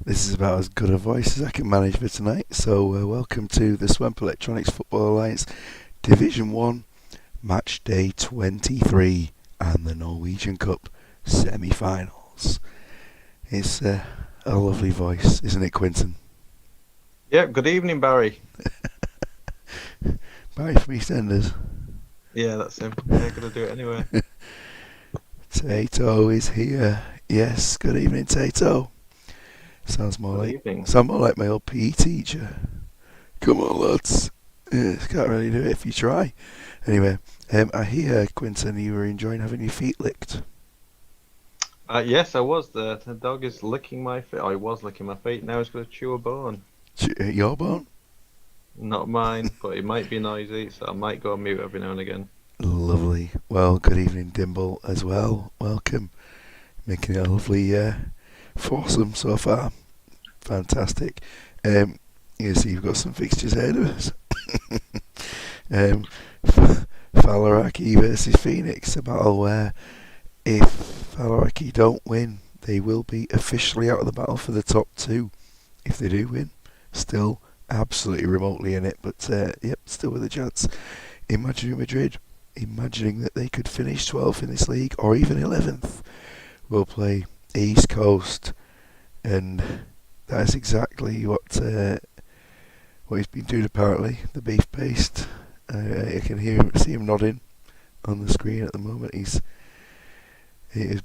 This is about as good a voice as I can manage for tonight. So, welcome to the Swemp Electronics Football Alliance Division 1 Matchday 23 and the Norwegian Cup semi-finals. It's a lovely voice, isn't it, Quinton? Yeah, good evening, Barry. Bye from EastEnders. Yeah, that's him. Yeah, gonna do it anyway. Tato is here. Yes, good evening, Tato. Sounds more Good like evening. sound more like my old PE teacher. Come on, lads. Yeah, can't really do it if you try. Anyway, I hear, Quinton, you were enjoying having your feet licked. Yes, I was. The dog is licking my feet. Oh, he was licking my feet. Now he's gonna chew a bone. Your bone? Not mine, but he might be noisy, so I might go on mute every now and again. Lovely. Well, good evening, Dimble, as well. Welcome. Making it a lovely foursome so far. Fantastic. You see, you've got some fixtures ahead of us. Falaraki versus Phoenix, a battle where if Falaraki don't win, they will be officially out of the battle for the top two. If they do win, still absolutely remotely in it, but yep, still with a chance. Imagining Madrid, imagining that they could finish 12th in this league or even 11th, will play East Coast, and that's exactly what he's been doing apparently. The beef paste. I can see him nodding on the screen at the moment. He was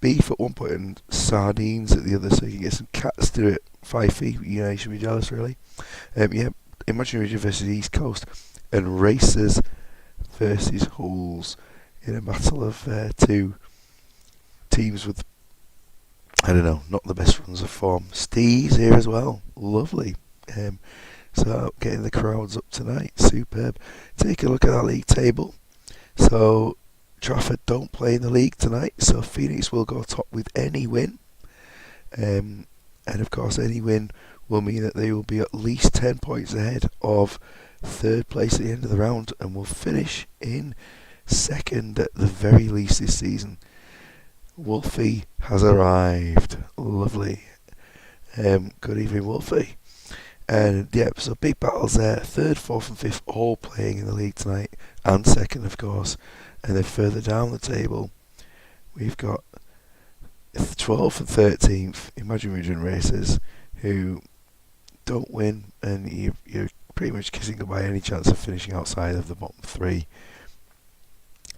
beef at one point and sardines at the other, so you can get some cats to it. 5 feet, yeah, you should be jealous, really. Yeah, Imaginary versus East Coast and Racers versus Hulls in a battle of two teams with, I don't know, not the best runs of form. Steve's here as well, lovely. So getting the crowds up tonight, superb. Take a look at that league table. So Trafford don't play in the league tonight, so Phoenix will go top with any win. And of course, any win will mean that they will be at least 10 points ahead of third place at the end of the round and will finish in second at the very least this season. Wolfie has arrived. Lovely. Good evening, Wolfie. And yeah, so big battles there. Third, fourth, and fifth all playing in the league tonight, and second, of course. And then further down the table, we've got 12th and 13th Imagine Region Racers who don't win, and you're pretty much kissing goodbye any chance of finishing outside of the bottom three.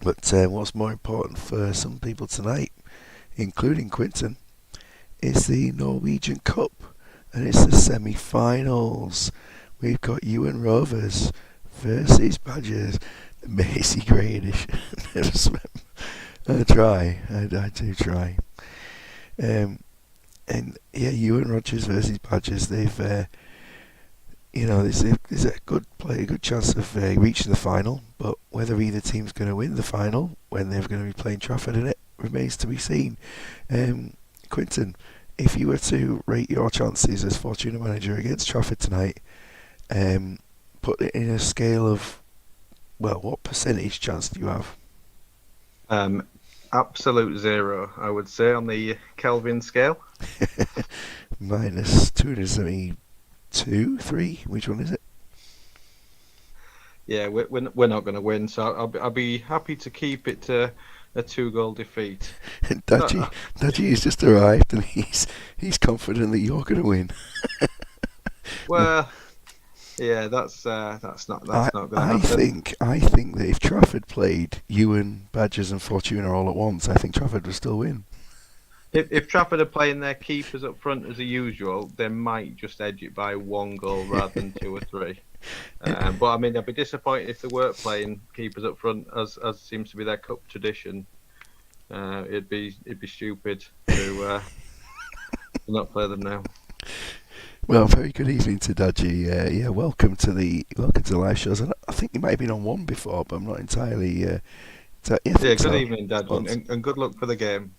But what's more important for some people tonight, including Quinton, is the Norwegian Cup, and it's the semi-finals. We've got UN Rovers versus Badgers, the Macy Grey edition. I try, I do try. And yeah, Ewan Rogers versus Badgers. There's a good chance of reaching the final. But whether either team's going to win the final when they're going to be playing Trafford in it remains to be seen. Quinton, if you were to rate your chances as Fortuna manager against Trafford tonight, put it in a scale of, well, what percentage chance do you have? Um, Absolute zero, I would say, on the Kelvin scale. Minus 272, 3. Which one is it? Yeah, we're not going to win, so I'll be happy to keep it to a two-goal defeat. Dodgy, Uh, Dodgy has just arrived, and he's confident that you're going to win. No, well, yeah, that's I not going to I happen. think that if Trafford played Ewan, Badgers, and Fortuna all at once, I think Trafford would still win. If Trafford are playing their keepers up front as usual, they might just edge it by one goal rather than two or three. But I mean, I'd be disappointed if they weren't playing keepers up front, as seems to be their cup tradition. It'd be stupid to not play them now. Well, very good evening to Dodgy. Yeah, welcome to the live shows. I think you might have been on one before, but I'm not entirely. Yeah, I Yeah, think good so. evening, Dad, and, Once. and good luck for the game.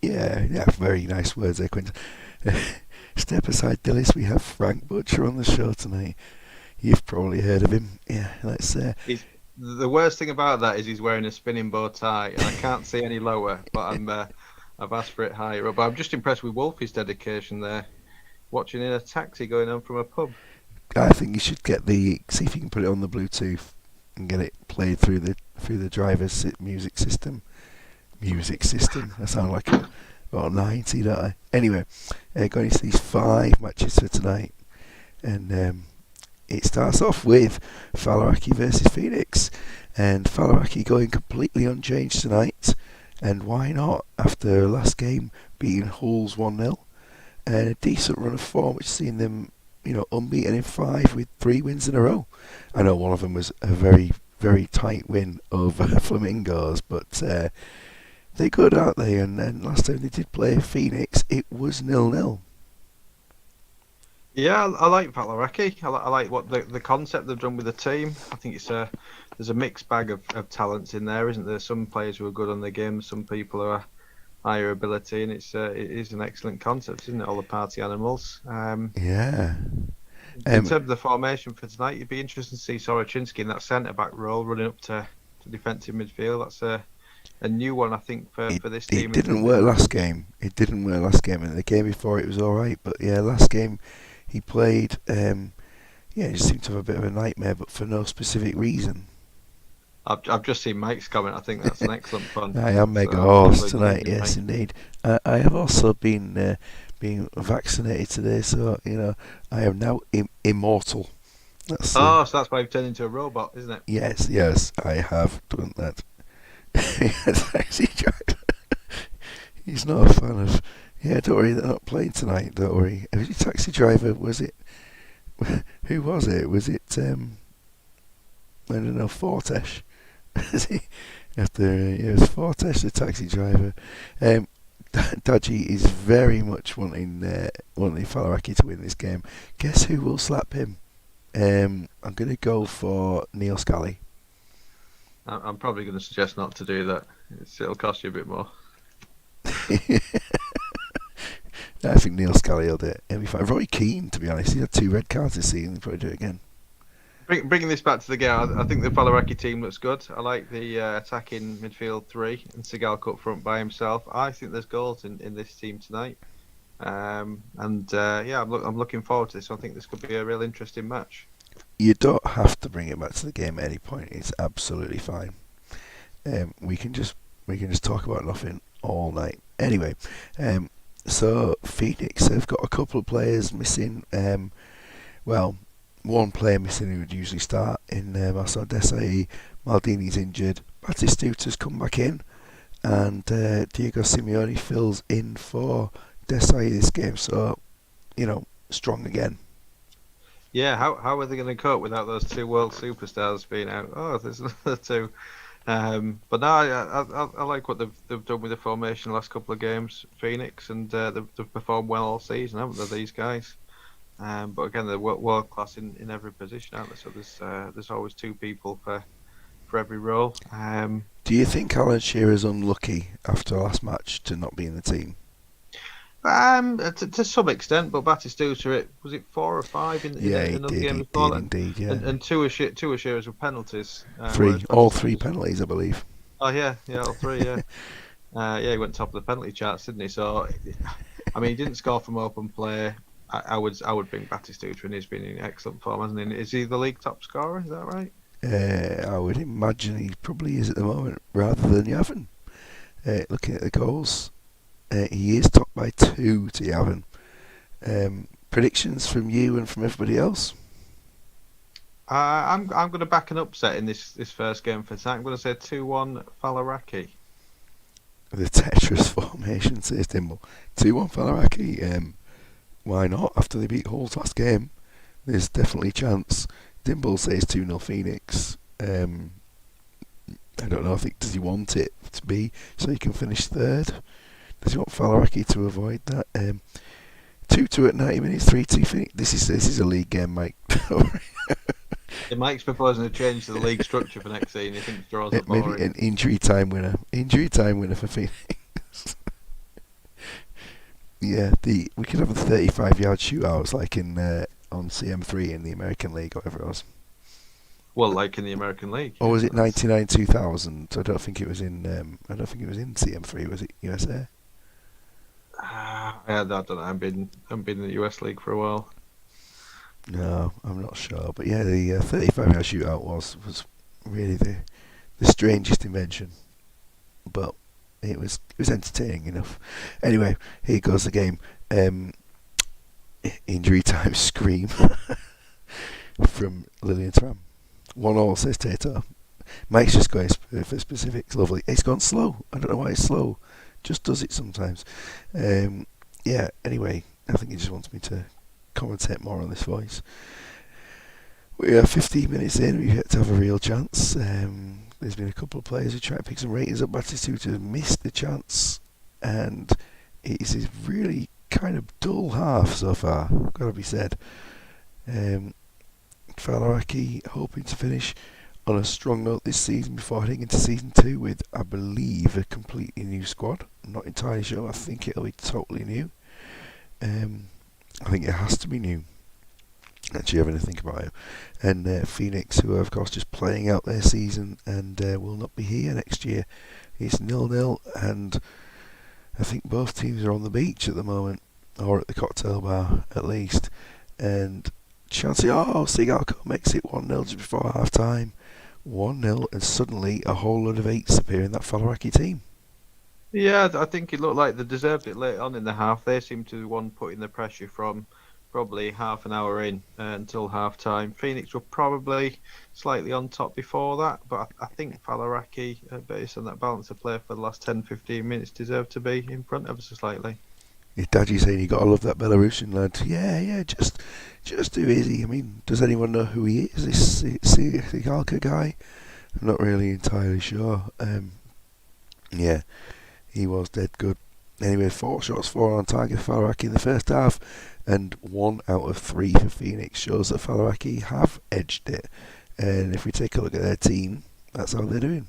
Yeah, very nice words there, Quinton. Step aside, Dillis. We have Frank Butcher on the show tonight. You've probably heard of him. Yeah, let's. He's The worst thing about that is he's wearing a spinning bow tie, and I can't see any lower. But I've asked for it higher up. But I'm just impressed with Wolfie's dedication there. watching in a taxi going home from a pub. I think you should see if you can put it on the Bluetooth and get it played through the driver's music system. Music system. I sound like about 90, don't I? Anyway, going into these 5 matches for tonight, and it starts off with Faliraki versus Phoenix, and Faliraki going completely unchanged tonight, and why not after last game beating Hulls 1-0, and a decent run of form which has seen them, unbeaten in 5 with 3 wins in a row. I know one of them was a very, very tight win over Flamingos, but they're good, aren't they? And then last time they did play Phoenix, it was 0-0. Yeah, I like Faliraki. I like what the concept they've done with the team. I think there's a mixed bag of talents in there, isn't there? Some players who are good on the game, some people who are higher ability, and it is an excellent concept, isn't it? All the party animals. Yeah. In terms of the formation for tonight, it'd be interesting to see Sorochinsky in that centre back role, running up to defensive midfield. That's a new one, I think, for this team. It didn't work last game. It didn't work last game, and the game before it was all right. But yeah, last game he played. He just seemed to have a bit of a nightmare, but for no specific reason. I've just seen Mike's comment. I think that's an excellent fun. I am mega hoarse tonight. Yes, indeed. I have also been vaccinated today, so I am now immortal. So that's why I've turned into a robot, isn't it? Yes, I have done that. Taxi driver. He's not a fan of. Yeah, don't worry, they're not playing tonight. Don't worry. Was it taxi driver? Was it? Who was it? Was it? I don't know. Fortesh. It was Fortesh, the taxi driver. Dodgy is very much wanting Faliraki to win this game. Guess who will slap him? I'm going to go for Neil Scally. I'm probably going to suggest not to do that. It'll cost you a bit more. I think Neil Scally will do it. He'll be fine. Roy Keane, to be honest, he had 2 red cards this season. He'll probably do it again. Bringing this back to the game, I think the Faliraki team looks good. I like the attacking midfield 3 and Segal up front by himself. I think there's goals in this team tonight. I'm looking forward to this. I think this could be a real interesting match. You don't have to bring it back to the game at any point. It's absolutely fine. We can just talk about nothing all night. Anyway, so Phoenix have got a couple of players missing. One player missing who would usually start in Marcel Desailly. Maldini's injured. Batistuta's come back in, and Diego Simeone fills in for Desailly this game. So, strong again. Yeah, how are they going to cope without those 2 world superstars being out? Oh, there's another 2. But no, I like what they've done with the formation the last couple of games, Phoenix, and they've performed well all season, haven't they, these guys? But again, they're world class in every position, aren't they? So there's always 2 people for every role. Do you think Alan Shearer's unlucky after last match to not be in the team? To some extent, but Batistuta, was it 4 or 5 in another game before that? Indeed, yeah. And two of Shearer's were penalties. 3, all 3 penalties, I believe. Oh yeah, all 3, yeah. He went top of the penalty charts, didn't he? So, I mean, he didn't score from open play. I would bring Batistuta, and he's been in excellent form, hasn't he? Is he the league top scorer? Is that right? I would imagine he probably is at the moment, rather than Yavin. Looking at the goals, he is top by 2 to Yavin. Predictions from you and from everybody else? I'm going to back an upset in this first game for tonight. I'm going to say 2-1 Faliraki. The Tetris formation, says Dimble. 2-1 Faliraki. Why not? After they beat Hulls last game, there's definitely a chance. Dimble says 2-0 Phoenix. I don't know. Does he want it to be so he can finish 3rd? Does he want Faliraki to avoid that? 2-2 at 90 minutes, 3-2 Phoenix. This is a league game, Mike. Mike's proposing a change to the league structure for next season. He thinks draws are boring. Maybe an injury time winner. Injury time winner for Phoenix. Yeah, we could have a 35-yard shootouts like in on CM3 in the American League, or whatever it was. Well, like in the American League. Or was it 99-2000? I don't think it was in. I don't think it was in CM3. Was it USA? I don't know. I've been in the US League for a while. No, I'm not sure. But yeah, the 35-yard shootout was really the strangest invention, but it was entertaining enough. Anyway, here goes the game. Um, Injury time scream from Lillian Tram. 1-1 says Tato. Mike's just going for specifics. Lovely. It's gone slow. I don't know why it's slow. Just does it sometimes. Yeah. Anyway, I think he just wants me to commentate more on this voice. We are 15 minutes in. We've yet to have a real chance. There's been a couple of players who tried to pick some ratings up. Batistuta has missed the chance, and it is a really kind of dull half so far. Got to be said. Falaraki hoping to finish on a strong note this season before heading into season 2 with, I believe, a completely new squad. I'm not entirely sure. I think it'll be totally new. I think it has to be new. Actually, having to think about it. And Phoenix, who are of course just playing out their season and will not be here next year. It's 0-0, and I think both teams are on the beach at the moment, or at the cocktail bar at least. And Chelsea, Sigalco makes it 1-0 just before half time. 1-0, and suddenly a whole load of 8s appear in that Falaraki team. Yeah, I think it looked like they deserved it late on in the half. They seemed to be the one putting the pressure from probably half an hour in until half time. Phoenix were probably slightly on top before that, but I think Falaraki, based on that balance of play for the last 10-15 minutes, deserved to be in front ever so slightly. Your daddy saying you got to love that Belarusian lad. Yeah, just too easy. I mean, does anyone know who he is? This Sigalka guy? I'm not really entirely sure. Yeah, he was dead good. Anyway, 4 shots, 4 on target for Falaraki in the first half, and 1 out of 3 for Phoenix shows that Falaraki have edged it. And if we take a look at their team, that's how they're doing.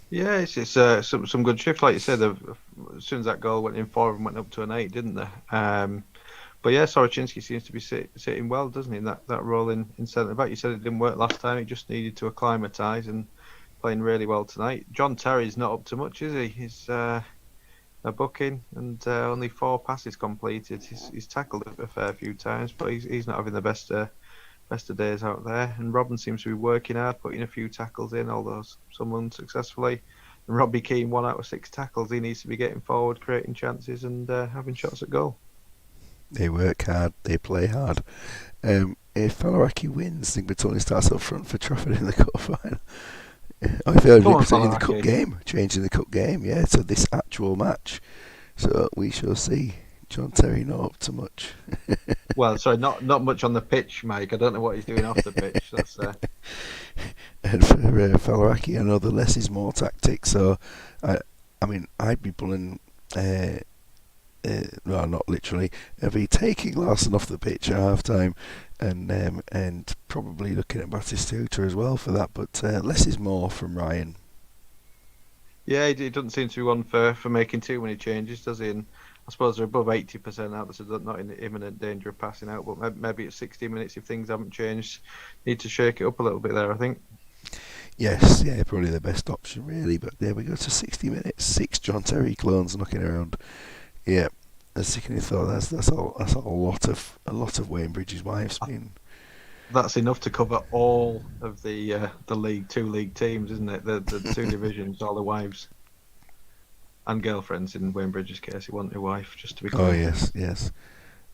Yeah, it's some good shift, like you said. As soon as that goal went in, 4 of them went up to an 8, didn't they? But yeah, Soroczynski seems to be sitting well, doesn't he, in that role in centre back. You said it didn't work last time; he just needed to acclimatise, and playing really well tonight. John Terry's not up to much, is he? He's a booking and only 4 passes completed. He's tackled a fair few times, but he's not having the best of days out there. And Robin seems to be working hard, putting a few tackles in, although some unsuccessfully. And Robbie Keane, 1 out of 6 tackles. He needs to be getting forward, creating chances, and having shots at goal. They work hard, they play hard. If Falaraki wins, I think Bertoni starts up front for Trafford in the cup final. I feel representing the cup game, changing the cup game, yeah, so this actual match. So we shall see. John Terry not up to much. Well, sorry, not much on the pitch, Mike. I don't know what he's doing off the pitch. That's And for Falaraki, I know the less is more tactic. So, I mean, I'd be pulling. Well, not literally. I'd be taking Larson off the pitch at half time, and probably looking at Batistuta as well for that. But less is more from Ryan. Yeah, he doesn't seem to be one for making too many changes, does he? And I suppose they're above 80% out, so they're not in imminent danger of passing out. But maybe at 60 minutes, if things haven't changed, need to shake it up a little bit there, I think. Yes, yeah, probably the best option, really. But there we go to 60 minutes. 6 John Terry clones knocking around. Yeah, a sickening thought. That's a lot of Wayne Bridges' wives been. That's enough to cover all of the two league teams, isn't it? The 2 divisions, all the wives and girlfriends in Wayne Bridges' case. He wanted a wife, just to be clear. Oh yes.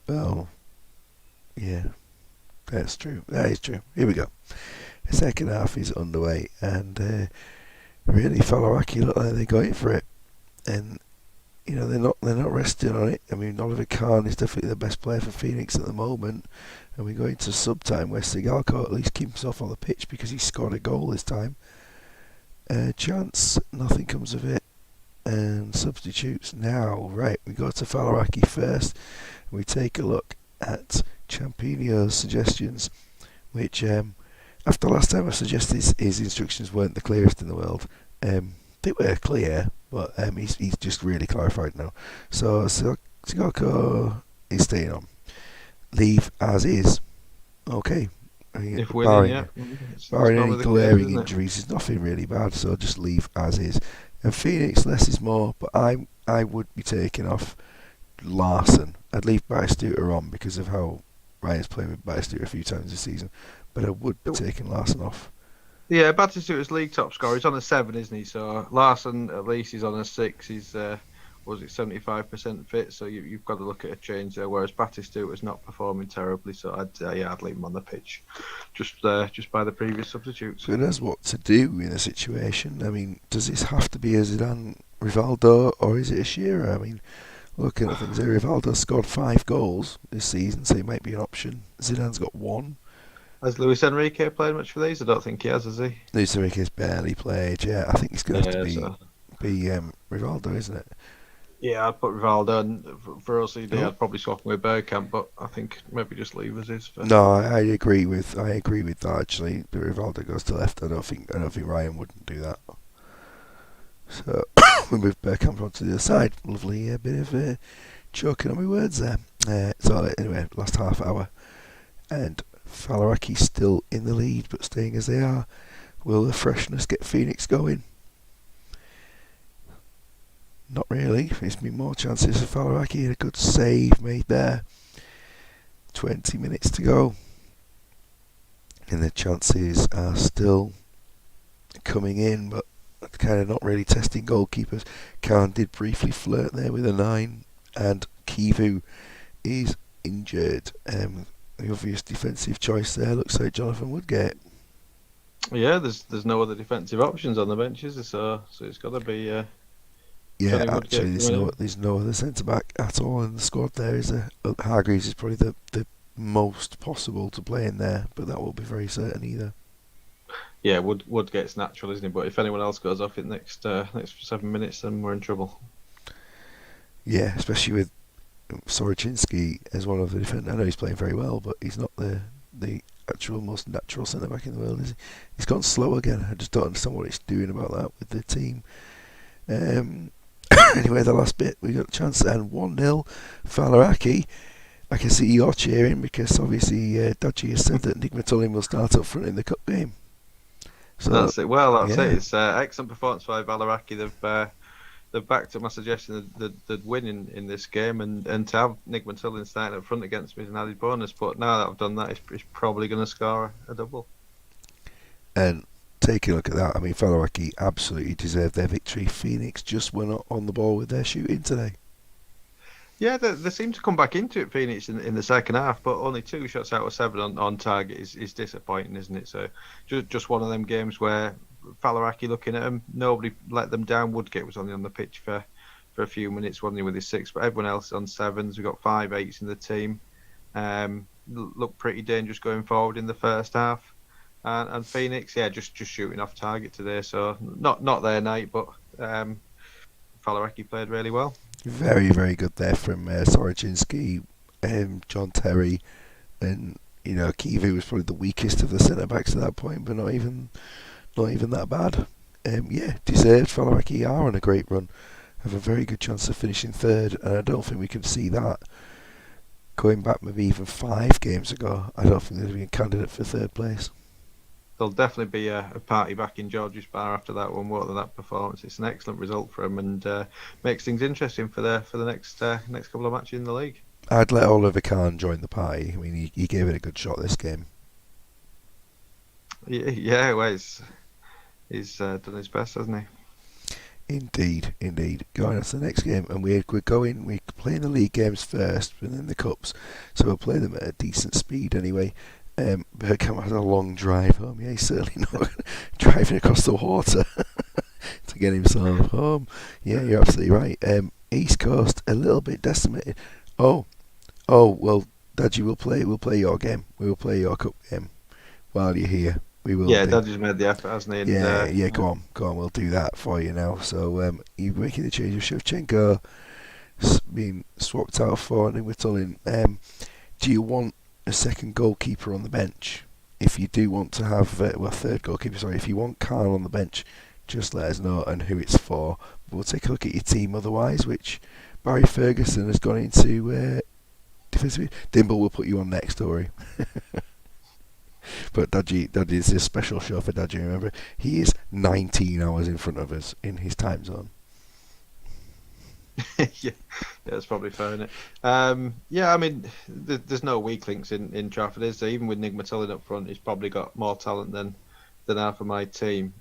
Well, yeah, that's true. That is true. Here we go. The second half is underway, and really, Falaraki look like they're going for it, and you know they're not resting on it. I mean, Oliver Kahn is definitely the best player for Phoenix at the moment, and we go into sub-time where Sigalko at least keeps himself on the pitch because he scored a goal this time. Chance, nothing comes of it, and substitutes now. Right, we go to Falaraki first. We take a look at Champinio's suggestions, which after last time I suggested his instructions weren't the clearest in the world. They were clear, but he's just really clarified now. So Sigalko is staying on. Leave as is. Okay. I mean, If winning, yeah. barring any glaring case, injuries, it's nothing really bad. So just leave as is. And Phoenix, less is more, but I would be taking off Larson. I'd leave Batistuta on because of how Ryan's playing with Batistuta a few times this season, but I would be taking Larson off. Yeah, Batistu's league top scorer. He's on a 7, isn't he? So Larson, at least, he's on a 6. He's was it 75% fit? So you've got to look at a change there. Whereas Batistuta's not performing terribly, so I'd leave him on the pitch, just by the previous substitutes. Who knows what to do in a situation? I mean, does this have to be a Zidane Rivaldo or is it a Shearer? I mean, looking at things here, Rivaldo scored 5 goals this season, so he might be an option. Zidane's got 1. Has Luis Enrique played much for these? I don't think he has he? Luis Enrique's barely played. Yeah, I think he's going to have to be Rivaldo, isn't it? Yeah, I'd put Rivaldo, and for OCD, I'd probably swap him with Bergkamp, but I think maybe just leave as is. No, I agree with that. Actually, the Rivaldo goes to left. I don't think Ryan wouldn't do that. So we move Bergkamp onto the other side. Lovely bit of choking on my words there. So anyway, last half hour, and Falaraki's still in the lead, but staying as they are. Will the freshness get Phoenix going? Not really. There's been more chances for Falaraki and a good save made there. 20 minutes to go. And the chances are still coming in, but kind of not really testing goalkeepers. Khan did briefly flirt there with a 9, and Kivu is injured. The obvious defensive choice there looks like Jonathan Woodgate. Yeah, there's no other defensive options on the benches, so it's got to be. Yeah, actually, there's no other centre back at all in the squad. There is Hargreaves is probably the most possible to play in there, but that won't be very certain either. Yeah, Woodgate's natural, isn't he? But if anyone else goes off in the next 7 minutes, then we're in trouble. Yeah, especially with Soroczynski as one of the defenders. I know he's playing very well, but he's not the actual most natural centre back in the world, is he? He's gone slow again. I just don't understand what he's doing about that with the team. Anyway, the last bit, we got a chance and 1-0 Falaraki. I can see you're cheering because obviously Dodgy has said that Nick Matulin will start up front in the cup game. So that's it. Well, that's it. It's excellent performance by Falaraki. They've backed up my suggestion that they'd win in this game, and to have Nick Matulin starting up front against me is an added bonus. But now that I've done that, he's probably going to score a double. And taking a look at that, I mean, Falaraki absolutely deserved their victory. Phoenix just were not on the ball with their shooting today. Yeah, they seem to come back into it, Phoenix, in the second half, but only 2 shots out of 7 on target is disappointing, isn't it? So just one of them games where Falaraki looking at them, nobody let them down. Woodgate was only on the pitch for a few minutes, wasn't he, with his 6, but everyone else on 7s. We've got 5 8s in the team. Looked pretty dangerous going forward in the first half. And Phoenix, yeah, just shooting off target today. So not their night, but Falaraki played really well. Very, very good there from Soroczynski, John Terry, and Kivu was probably the weakest of the centre backs at that point, but not even that bad. Yeah, deserved. Falaraki are on a great run, have a very good chance of finishing 3rd, and I don't think we can see that going back maybe even 5 games ago. I don't think they'd be a candidate for 3rd place. There'll definitely be a party back in George's Bar after that one. What that performance! It's an excellent result for him, and makes things interesting for the next couple of matches in the league. I'd let Oliver Kahn join the party. I mean, he gave it a good shot this game. Yeah, well, he's done his best, hasn't he? Indeed. Going on to the next game, and we're playing the league games first, and then the cups, so we'll play them at a decent speed anyway. Bergkamp has a long drive home. Yeah, he's certainly not driving across the water to get himself home. Yeah, you're absolutely right. East Coast a little bit decimated. Oh, well, Dadgy, we'll play your game. We will play your cup game while you're here. We will. Yeah, Daddy's made the effort, hasn't he? And, yeah. Go on. We'll do that for you now. So you're making the change of Shevchenko being swapped out for Nick Matulin. Do you want a second goalkeeper on the bench? If you do want to have third goalkeeper, sorry, if you want Carl on the bench, just let us know and who it's for. We'll take a look at your team otherwise, which Barry Ferguson has gone into defensive. Dimble will put you on next, Dory. But Daddy's a special show for Daddy, remember? He is 19 hours in front of us in his time zone. Yeah, that's probably fair, isn't it? Yeah, I mean, there's no weak links in Trafford, is there? Even with Nick Matulin up front, he's probably got more talent than half of my team.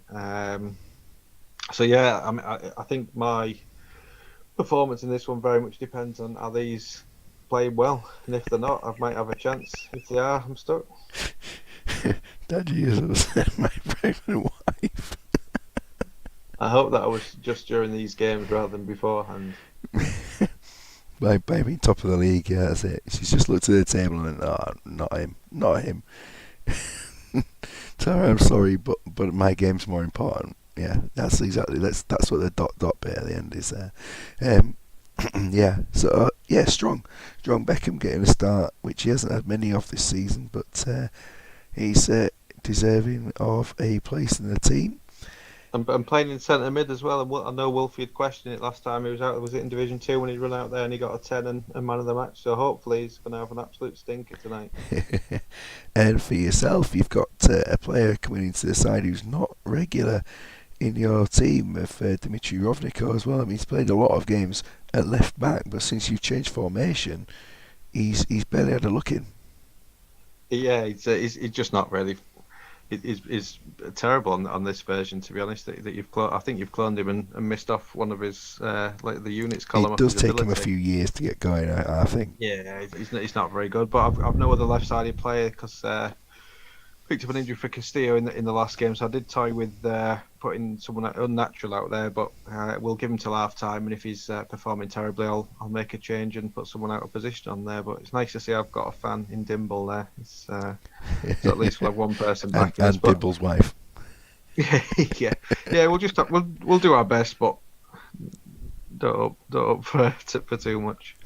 So yeah, I mean, I think my performance in this one very much depends on are these playing well, and if they're not, I might have a chance. If they are, I'm stuck. Daddy is my pregnant wife. I hope that I was just during these games rather than beforehand. By being top of the league, yeah, that's it. She's just looked at the table and not him, not him. Tell her I'm sorry, but my game's more important. Yeah, that's what the dot bit at the end is there. Yeah, so yeah, strong Beckham getting a start, which he hasn't had many of this season, but he's deserving of a place in the team. I'm playing in centre mid as well. And I know Wolfie had questioned it last time he was out. Was it in Division 2 when he run out there and he got a 10 and man of the match? So hopefully he's going to have an absolute stinker tonight. And for yourself, you've got a player coming into the side who's not regular in your team of Dimitri Rovniko as well. I mean, he's played a lot of games at left back, but since you've changed formation, he's barely had a look in. Yeah, he's just not really. He's terrible on this version, to be honest. That you've I think you've cloned him and missed off one of his like the units column. It does take him a few years to get going, I think. Yeah, he's not very good. But I've no other left-sided player because picked up an injury for Castillo in the last game, so I did toy with putting someone unnatural out there, but we'll give him till half time, and if he's performing terribly, I'll make a change and put someone out of position on there. But it's nice to see I've got a fan in Dimble there. So at least we'll have one person back. And Dimble's wife. yeah. We'll do our best, but don't up for too much.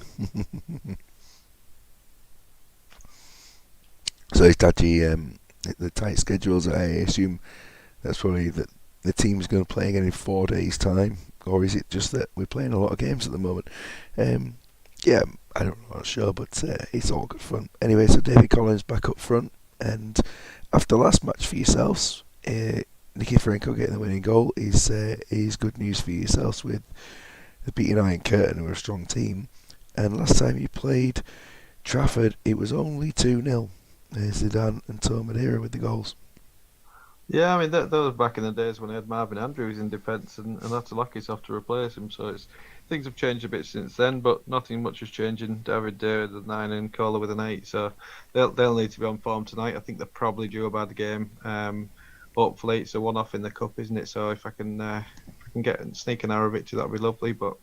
So it's Daddy. The tight schedules, I assume that's probably that the team's going to play again in 4 days' time, or is it just that we're playing a lot of games at the moment? Yeah, I don't know, not sure, but it's all good fun. Anyway, so David Collins back up front, and after last match for yourselves, Nikiforenko getting the winning goal is good news for yourselves with the beating Iron Curtain, who are a strong team. And last time you played Trafford, it was only 2-0. Zidane and Tom Madeira with the goals. Yeah, I mean, that was back in the days when I had Marvin Andrews in defence and had to lock himself to replace him. So things have changed a bit since then, but nothing much has changed in David Day with a 9 and Kohler with an 8. So they'll need to be on form tonight. I think they're probably due a bad game. Hopefully it's a one-off in the cup, isn't it? So if I can sneak an hour victory, that'd be lovely. But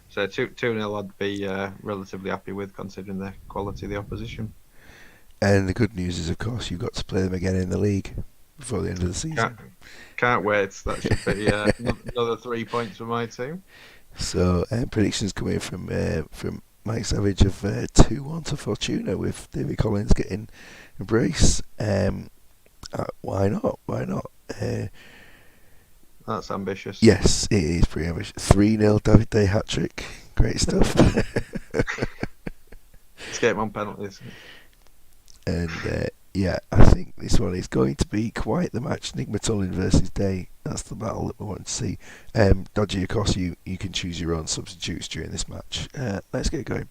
so 2-0 I'd be relatively happy with, considering the quality of the opposition. And the good news is, of course, you've got to play them again in the league before the end of the season. Can't wait. That should be another 3 points for my team. So predictions coming from Mike Savage of 2-1 to Fortuna, with David Collins getting a brace. Why not? That's ambitious. Yes, it is pretty ambitious. 3-0 David Day hat-trick. Great stuff. Let's get him on penalties. And yeah, I think this one is going to be quite the match. Nick Matulin versus Day. That's the battle that we want to see. Dodgy, of course, you can choose your own substitutes during this match. Let's get going.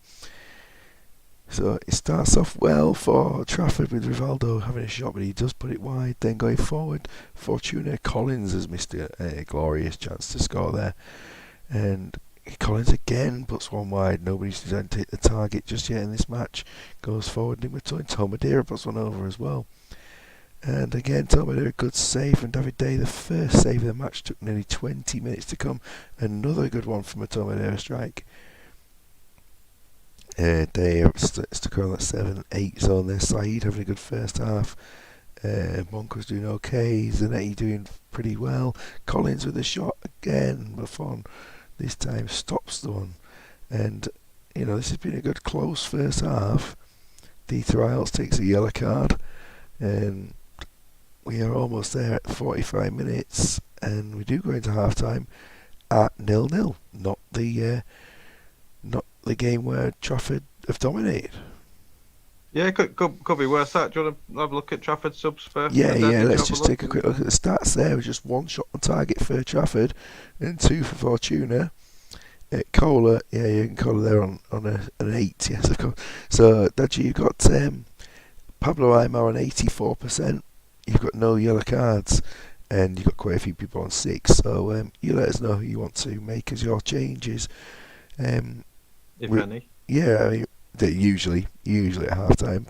So it starts off well for Trafford with Rivaldo having a shot, but he does put it wide. Then going forward, Fortuna, Collins has missed a glorious chance to score there. And Collins again puts one wide. Nobody's designed to hit the target just yet in this match. Goes forward, Nick Matulin. Tom Madeira puts one over as well. And again, Tom Madeira, good save from David Day. The first save of the match took nearly 20 minutes to come. Another good one from a Tom Madeira strike. Day stuck around that 7-8 zone there. Saeed having a good first half. Monko's doing okay. Zanetti doing pretty well. Collins with a shot again. Buffon this time stops the one. And, this has been a good close first half. Dieter Iles takes a yellow card. And we are almost there at 45 minutes. And we do go into half time at 0-0. Not the game where Trafford have dominated. Yeah, could be worse. That. Do you want to have a look at Trafford subs for Yeah, Daddy? Do you let's have a just look? take a quick look at the stats there. Just one shot on target for Trafford and two for Fortuna. Kohler, yeah, you can Kohler there on an 8, yes, of course. So, Daji, you've got Pablo Aimar on 84%. You've got no yellow cards, and you've got quite a few people on 6. So, you let us know who you want to make as your changes. Um, If we, any. yeah, I mean, they usually at half time.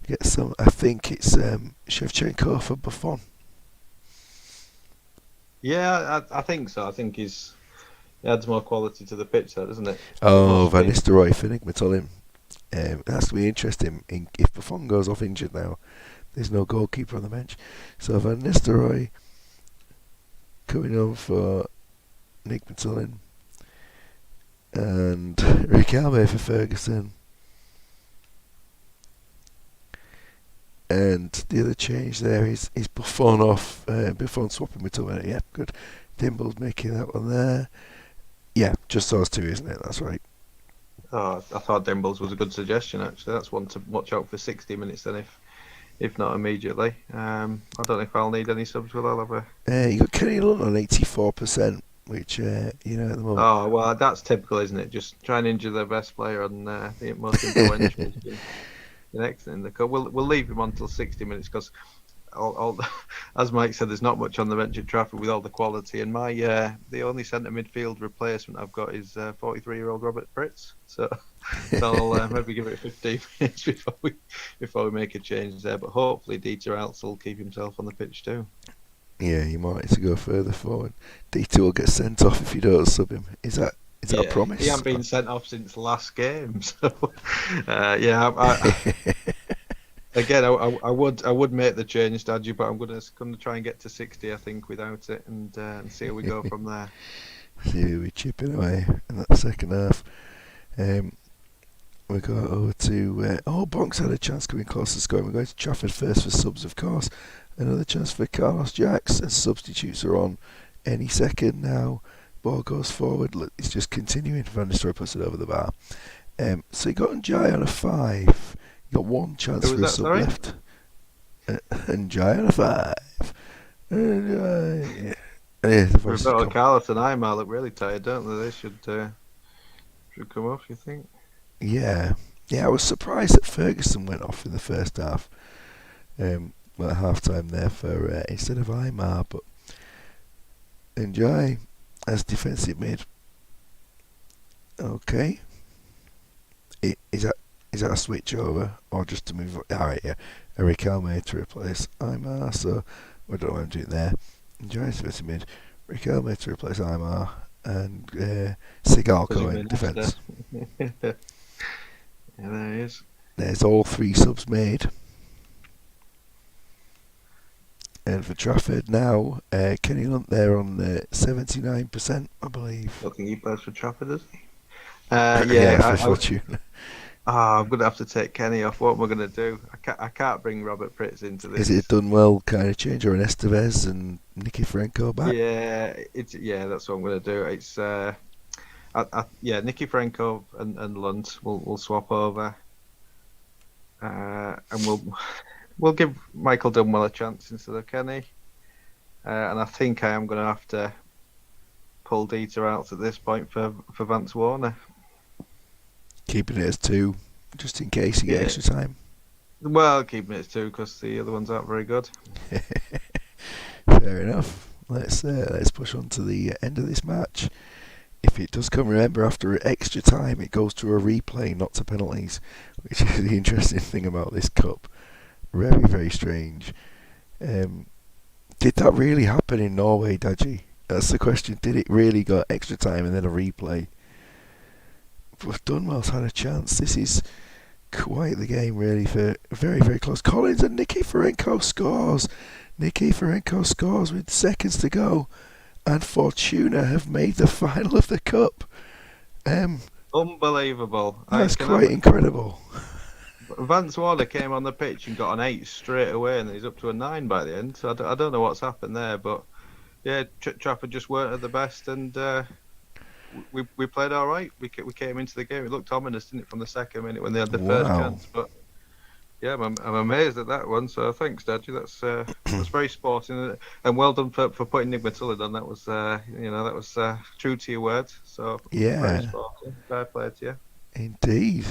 Get some. I think it's Shevchenko for Buffon. Yeah, I think so. I think he adds more quality to the pitch, there, doesn't it? But Oh, mostly. Van Nistelrooy for Nick Matulin. That's going to be interesting if Buffon goes off injured now. There's no goalkeeper on the bench. So Van Nistelrooy coming on for Nick Matulin and Riquelme for Ferguson. And the other change there is Buffon off. Buffon swapping with Matulin. Yeah, good. Dimble's making that one there. Yeah, just those two, isn't it? That's right. Oh, I thought Dimbles was a good suggestion. Actually, that's one to watch out for 60 minutes. Then, if not immediately, I don't know if I'll need any subs. Will I have a? You got Kenny Lunt on 84%, which at the moment. Oh well, that's typical, isn't it? Just try and injure their best player on the most influential. Excellent in the cup. We'll leave him on until 60 minutes because, as Mike said, there's not much on the bench at Trafford with all the quality. And my the only centre midfield replacement I've got is 43-year-old Robert Pritz. So I'll maybe give it 15 minutes before we make a change there. But hopefully Dieter Alts will keep himself on the pitch too. Yeah, you might need to go further forward. D2 will get sent off if you don't sub him. Is that a promise? He hasn't been sent off since last game. So yeah, again, I would make the change, Dadgy, but I'm going to try and get to 60, I think, without it, and see how we go from there. See who we chipping away in that second half. We go over to Bonks had a chance coming close to scoring. We're going to Trafford first for subs, of course. Another chance for Carlos Jacks, and substitutes are on any second now. Ball goes forward. Look, it's just continuing. Van Nistelrooy puts it over the bar. So you got Njai on a 5. You got one chance for a sub left. Njai on a 5. Njai. Roberto Carlos and Aymar look really tired, don't they? They should come off, you think? Yeah, I was surprised that Ferguson went off in the first half. At half time there for instead of Aymar, but Njai as defensive mid. Okay. Is that a switch over or just to move? Alright, yeah. Eric Alme to replace Aymar, so I don't know what I'm doing there. Njai's defensive mid. Rick Elmer to replace Aymar and Sigalko in defence. Yeah, there he is. There's all 3 subs made. And for Trafford now, Kenny Lunt there on 79%, I believe. I don't think he plays for Trafford, does he? For Fortuna. I'm going to have to take Kenny off. What am I going to do? I can't bring Robert Pritz into this. Is it a Dunwell kind of change or an Estevez and Nicky Franco back? Yeah, that's what I'm going to do. It's Nicky Franco and Lunt will swap over, and we'll give Michael Dunwell a chance instead of Kenny. And I think I am going to have to pull Dieter out at this point for Vance Warner. Keeping it as 2, just in case you get extra time. Well, keeping it as 2 because the other ones aren't very good. Fair enough. Let's push on to the end of this match. If it does come, remember, after extra time, it goes to a replay, not to penalties, which is the interesting thing about this cup. Very, very strange. Did that really happen in Norway, Daji? That's the question. Did it really go extra time and then a replay? But Dunwell's had a chance. This is quite the game, really, for very, very close. Collins and Nicky Ferenko scores. Nicky Ferenko scores with seconds to go. And Fortuna have made the final of the cup. Unbelievable. That's quite incredible. Vance Warner came on the pitch and got an 8 straight away, and he's up to a 9 by the end. So I don't know what's happened there, but yeah, Trafford just weren't at the best, and we played all right. We came into the game. It looked ominous, didn't it, from the second minute when they had the first chance, but Yeah, I'm amazed at that one. So thanks, Dadgy. That's very sporting, and well done for putting Nick Matilda on. That was that was true to your word. So very Yeah, sporting. Fair play to you. indeed.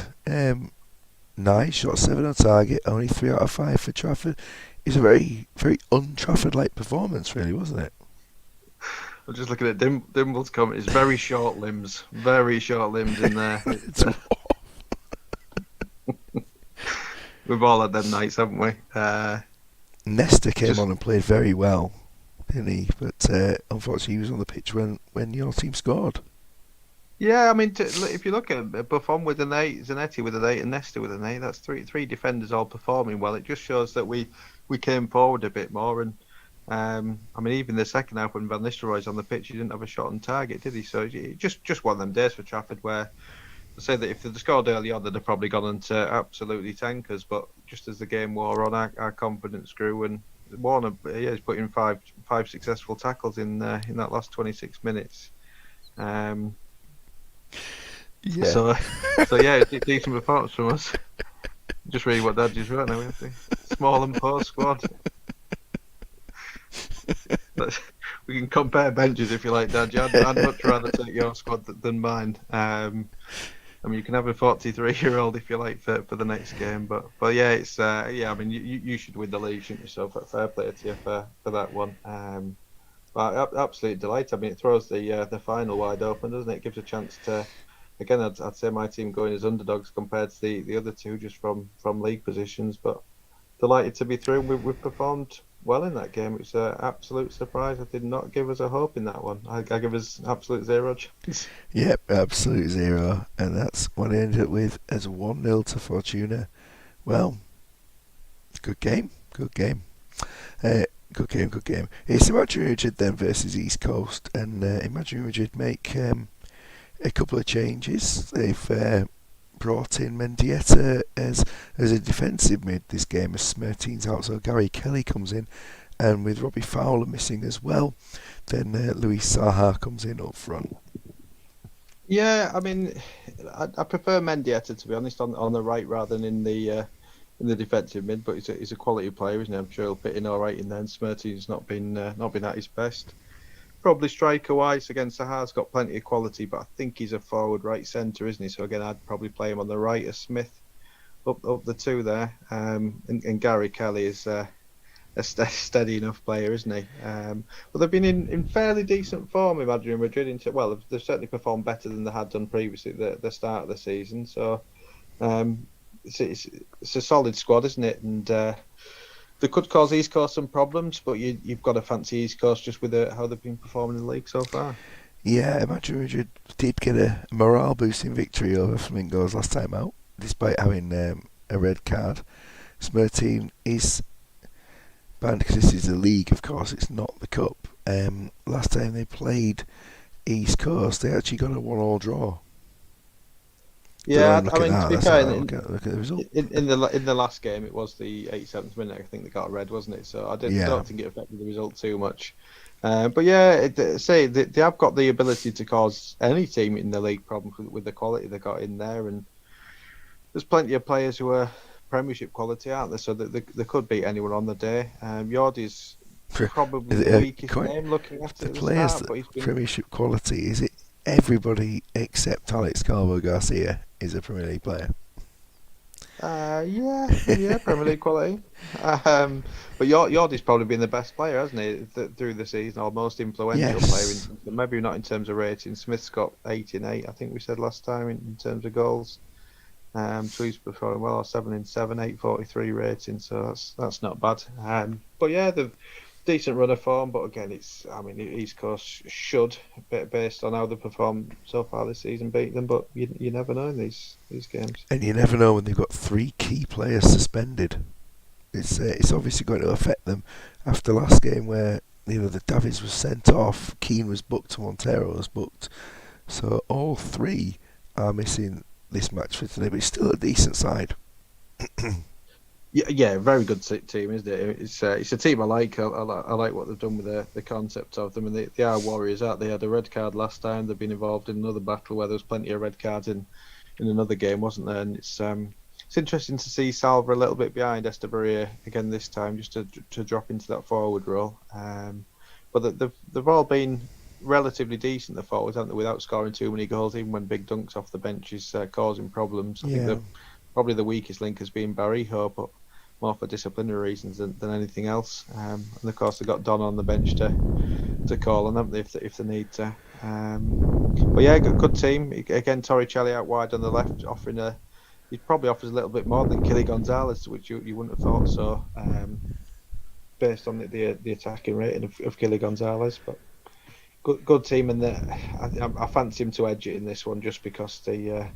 Nice shot, 7 on target, only 3 out of 5 for Trafford. It's a very, very un-Trafford-like performance, really, wasn't it? I'm just looking at Dimble's comment. It's very short limbs in there. We've all had them nights, haven't we? Nesta came Just on and played very well, didn't he? But unfortunately, he was on the pitch when your team scored. Yeah, I mean, if you look at Buffon with an 8, Zanetti with an 8, and Nesta with an 8, that's three defenders all performing well. It just shows that we came forward a bit more. And I mean, even the second half when Van Nistelrooy's on the pitch, he didn't have a shot on target, did he? So just one of them days for Trafford where I say that if they'd scored early on, they'd have probably gone into absolutely tankers. But just as the game wore on, our confidence grew, and Warner, he's put in five successful tackles in that last 26 minutes. Yeah. So yeah, decent performance from us. Just read what Dad just wrote now. Small and poor squad. We can compare benches if you like, Dad. I'd much rather take your squad than mine. I mean, you can have a 43-year-old if you like for the next game, but yeah, it's yeah. I mean, you should win the league, shouldn't you? So fair play to you for that one. But absolute delight. I mean, it throws the final wide open, doesn't it? It gives a chance to. Again, I'd say my team going as underdogs compared to the other two just from league positions, but delighted to be through. We've performed well in that game. It's an absolute surprise. I did not give us a hope in that one. I give us absolute zero chance. Yep, absolute zero. And that's what I ended up with as 1-0 to Fortuna. Well, good game. Good game. Good game. It's Imagine Madrid then versus East Coast. And Imagine Madrid make a couple of changes. They've brought in Mendieta as a defensive mid this game as Smerteen's out, so Gary Kelly comes in, and with Robbie Fowler missing as well, then Luis Saha comes in up front. Yeah, I mean, I prefer Mendieta to be honest on the right rather than in the defensive mid, but he's a quality player, isn't he? I'm sure he'll fit in all right in there. And Smerteen's not been at his best. Probably striker-wise against Saha's got plenty of quality, but I think he's a forward right centre, isn't he? So again, I'd probably play him on the right as Smith up the two there. And Gary Kelly is a steady enough player, isn't he? But they've been in fairly decent form, Imagine Madrid. Well, they've certainly performed better than they had done previously at the start of the season. So it's a solid squad, isn't it? And they could cause East Coast some problems, but you've got to fancy East Coast just with how they've been performing in the league so far. Yeah, Imagine Madrid did get a morale-boosting victory over Flamingos last time out, despite having a red card. Smerteen is banned because this is the league, of course, it's not the cup. Last time they played East Coast, they actually got a 1-1 draw. Yeah, I mean, to be fair, look at the result. in the last game, it was the 87th minute. I think they got a red, wasn't it? So I don't think it affected the result too much. But yeah, they have got the ability to cause any team in the league problems with the quality they got in there, and there's plenty of players who are Premiership quality, aren't there? So they could beat anyone on the day. Yordi's probably the weakest name looking at it. The players that Premiership quality, is it everybody except Alex Calvo-Garcia is a Premier League player? Yeah, Premier League quality. But Yordi's probably been the best player, hasn't he, through the season, or most influential player. Maybe not in terms of rating. Smith's got 8 in 8, I think we said last time, in terms of goals. So he's performing well, 7 in 7, 843 rating. So that's not bad. But yeah, the decent run of form. But again, East Coast should, based on how they performed so far this season, beat them. But you never know in these games. And you never know when they've got 3 key players suspended. It's obviously going to affect them after last game where the Davies was sent off, Keane was booked, Montero was booked. So all 3 are missing this match for today, but it's still a decent side. Yeah, very good team, isn't it? It's a team I like. I like what they've done with the concept of them, and they are warriors, aren't they? They had a red card last time. They've been involved in another battle where there was plenty of red cards in another game, wasn't there? And it's it's interesting to see Salva a little bit behind Estebaria again this time, just to drop into that forward role. But they've all been relatively decent, the forwards, haven't they, without scoring too many goals, even when big dunks off the bench is causing problems. I think Yeah. probably the weakest link has been Barrijo, but more for disciplinary reasons than anything else. And of course, they've got Don on the bench to call on them if they need to. But yeah, good team. Again, Torricelli out wide on the left, offering he probably offers a little bit more than Killy Gonzalez, which you wouldn't have thought so, based on the attacking rating of Killy Gonzalez. But good team, and I fancy him to edge it in this one just because the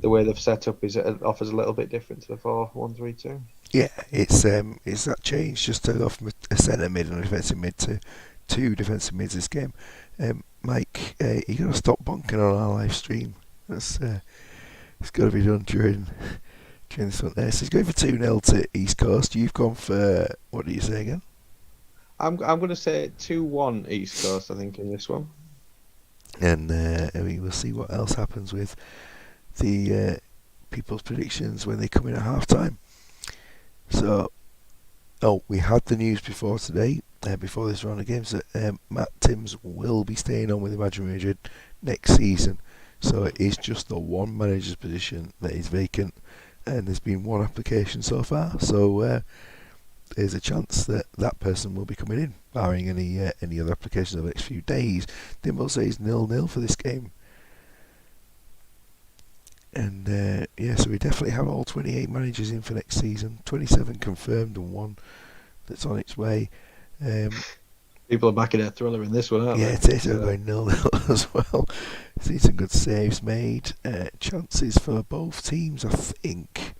way they've set up it offers a little bit different to the 4-1-3-2. Yeah, it's that change just to go from a centre mid and a defensive mid to two defensive mids this game. Mike, you got to stop bonking on our live stream. That's it's got to be done during this one. So he's going for 2-0 to East Coast. You've gone for, what do you say again? I'm going to say 2-1 East Coast, I think, in this one. And we will see what else happens with the people's predictions when they come in at half time. So, we had the news before today, before this round of games, that Matt Timms will be staying on with Imagine Madrid next season. So it is just the one manager's position that is vacant, and there's been one application so far. So there's a chance that that person will be coming in, barring any other applications over the next few days. Dimble says 0-0 for this game. And so we definitely have all 28 managers in for next season. 27 confirmed and one that's on its way. People are backing a thriller in this one, aren't they? Yeah, it is. They're going 0-0 as well. See some good saves made. Chances for both teams, I think.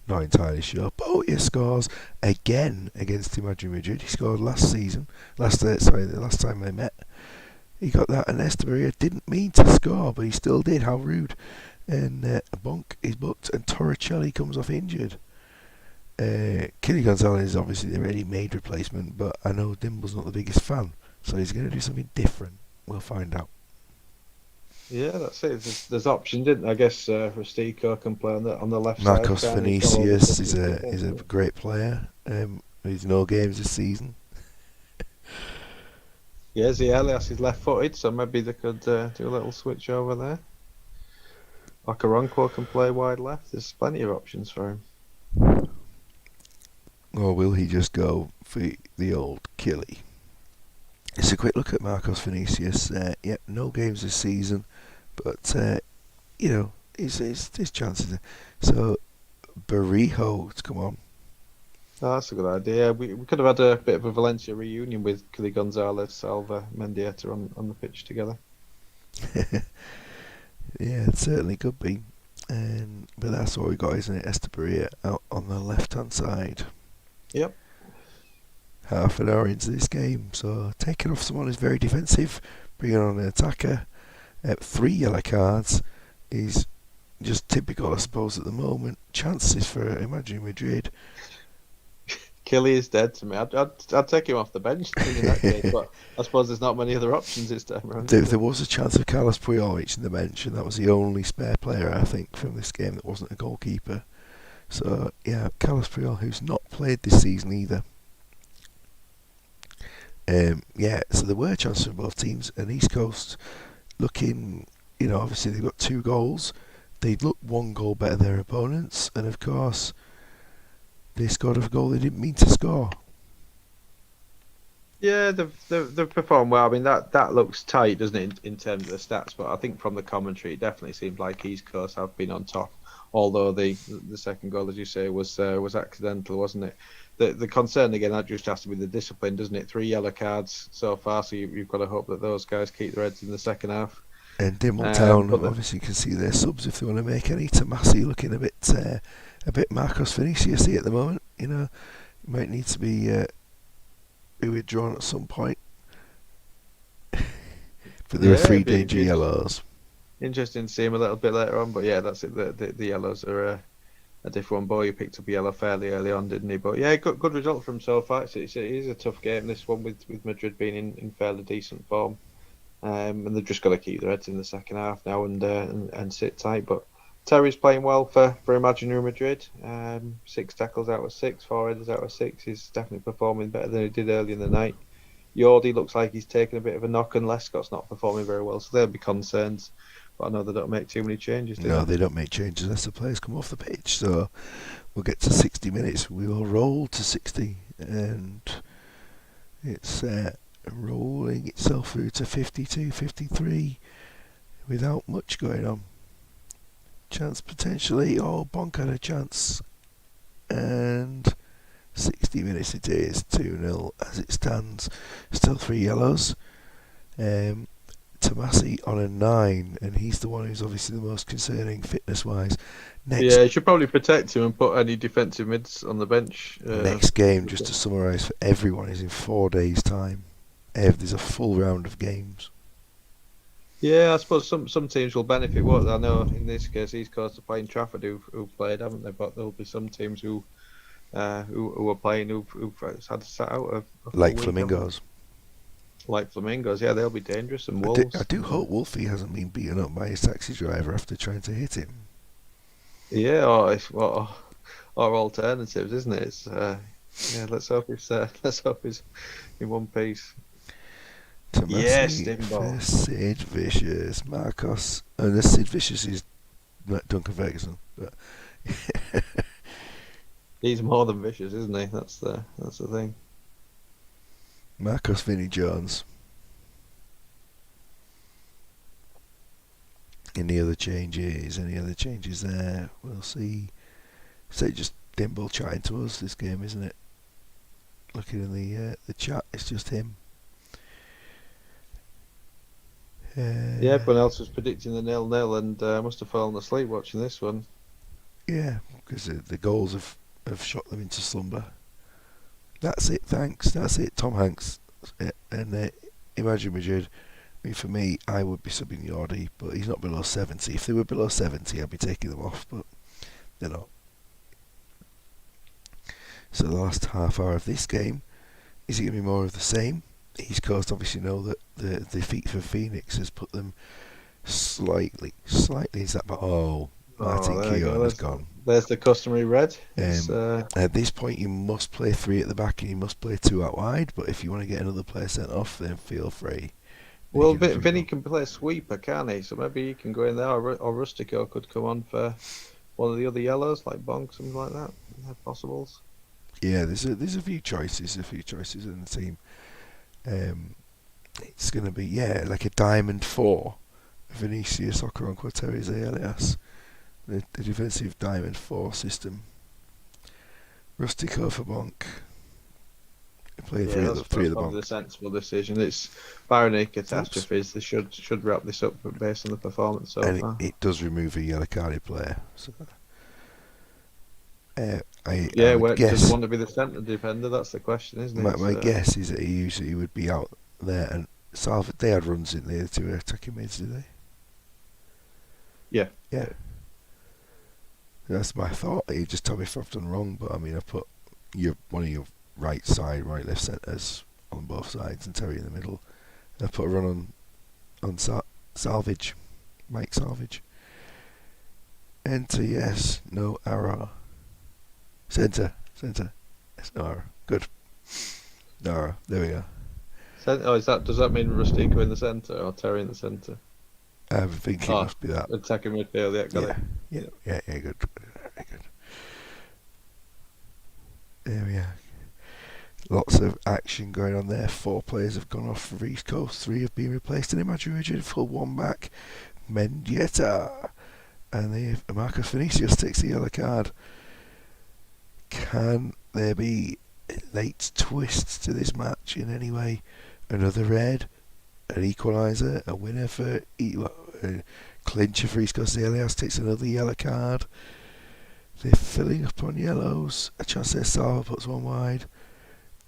Not entirely sure. Botia scores again against Imagine Madrid. He scored last season. The last time they met. He got that, and Estebaria didn't mean to score, but he still did. How rude. And a bonk is booked, and Torricelli comes off injured. Killy Gonzalez is obviously the ready-made replacement, but I know Dimble's not the biggest fan, so he's going to do something different. We'll find out. Yeah, that's it. There's options, didn't there? I guess Rustico can play on the left Marcos side. Vinicius is a great player. He's no games this season. Yeah, Elias is left-footed, so maybe they could do a little switch over there. Okaronko can play wide left. There's plenty of options for him. Or will he just go for the old Killy? It's a quick look at Marcos Vinicius. No games this season, but his chances. So Barrijo to come on. Oh, that's a good idea. We could have had a bit of a Valencia reunion with Killy Gonzalez, Salva, Mendieta on the pitch together. Yeah, it certainly could be. But that's what we got, isn't it? Estebaria out on the left-hand side. Yep. Half an hour into this game, so taking off someone who's very defensive, bringing on an attacker. 3 yellow cards is just typical, I suppose, at the moment. Chances for Imagine Madrid. Killy is dead to me. I'd take him off the bench in that case, but I suppose there's not many other options this time around. There was a chance of Carlos Puyol reaching the bench, and that was the only spare player, I think, from this game that wasn't a goalkeeper. So, yeah, Carlos Puyol, who's not played this season either. So there were chances for both teams, and East Coast looking, obviously they've got 2 goals. They'd look 1 goal better than their opponents, and of course, they scored a goal they didn't mean to score. Yeah, they've performed well. I mean, that looks tight, doesn't it, in terms of the stats? But I think from the commentary, it definitely seems like East Coast have been on top. Although the second goal, as you say, was accidental, wasn't it? The concern again, that just has to be the discipline, doesn't it? 3 yellow cards so far, so you've got to hope that those guys keep their heads in the second half. And Dimbletown obviously can see their subs if they want to make any. Tomasi looking a bit Marcos Vinicius at the moment. Might need to be withdrawn at some point. But there are 3 danger yellows. Interesting to see him a little bit later on, but yeah, that's it. The yellows are a different one. Boy, he picked up a yellow fairly early on, didn't he? But yeah, good result from so far. It is a tough game, this one, with Madrid being in fairly decent form. And they've just got to keep their heads in the second half now and sit tight. But Terry's playing well for Imaginary Madrid. 6 tackles out of 6, 4 headers out of 6. He's definitely performing better than he did earlier in the night. Yordi looks like he's taken a bit of a knock, and Lescott's not performing very well, so there'll be concerns. But I know they don't make too many changes, do No, they? they don't make changes unless the players come off the pitch. So we'll get to 60 minutes. We will roll to 60, and it's rolling itself through to 52, 53 without much going on. Chance potentially. Oh, Bonk had a chance. And 60 minutes it is, 2-0 as it stands. Still 3 yellows. Tomasi on a 9, and he's the one who's obviously the most concerning fitness-wise. Yeah, you should probably protect him and put any defensive mids on the bench. Next game, just to summarise for everyone, is in 4 days' time. There's a full round of games. Yeah, I suppose some teams will benefit. What I know in this case, East Coast are playing Trafford, who've played, haven't they? But there'll be some teams who are playing who've had to sat out a Like week, Flamingos. Like Flamingos, yeah, they'll be dangerous. And Wolves. I do hope Wolfie hasn't been beaten up by his taxi driver after trying to hit him. Yeah, or alternatives, isn't it? It's yeah. Let's hope it's in one piece. Tomasi Yes, Dimbo. for Sid Vicious. Marcos. And this Sid Vicious is Duncan Ferguson. But He's more than vicious, isn't he? That's the thing. Marcos Vinnie Jones. Any other changes? Any other changes there? We'll see. So just Dimble chatting to us this game, isn't it? Looking in the chat, it's just him. Yeah, everyone else was predicting the 0-0 and must have fallen asleep watching this one. Yeah, because the goals have shot them into slumber. That's it, thanks. That's it. Tom Hanks and Imagine Madrid. I mean, for me, I would be subbing Yordi, but he's not below 70. If they were below 70, I'd be taking them off, but they're not. So the last half hour of this game, is it going to be more of the same? East Coast obviously know that the defeat for Phoenix has put them slightly, is that, but Martin Keown has gone. There's the customary red. At this point, you must play 3 at the back and you must play 2 out wide. But if you want to get another player sent off, then feel free. Well, Vinny can play sweeper, can't he? So maybe he can go in there, or Rustico could come on for one of the other yellows, like Bonk, something like that. Possibles. Yeah, there's a few choices in the team. It's going to be like a diamond 4, Vinicius, Okoronko, Terry Elias. The defensive diamond 4 system. Rustico for Bonk. Playing 3 at the Bonk. The sensible decision. It's barring catastrophes. They should wrap this up based on the performance so far. It does remove a yellow carded player. So, I guess does want to be the centre defender? That's the question, isn't it? My guess is that he usually would be out there, and they had runs in there, the 2 attacking mids, did they? Yeah. Yeah. That's my thought. You just tell me if I've done wrong, but I mean, I put one of your right side, right left centres on both sides, and Terry in the middle. And I put a run on Salvage, Mike Salvage. Enter yes, no error. Centre. Yes, no error. Good. No error. There we go. Does that mean Rustico in the centre or Terry in the centre? I think it must be that. Attacking midfield, yeah, good. Very good. There we are. Lots of action going on there. 4 players have gone off for East Coast. 3 have been replaced. And Imagine Rigid full 1 back. Mendieta. And Marcus Vinicius takes the yellow card. Can there be late twists to this match in any way? Another red, an equaliser, a winner for a clincher for East Coast. Elias takes another yellow card. They're filling up on yellows. A chance there. Sava puts 1 wide.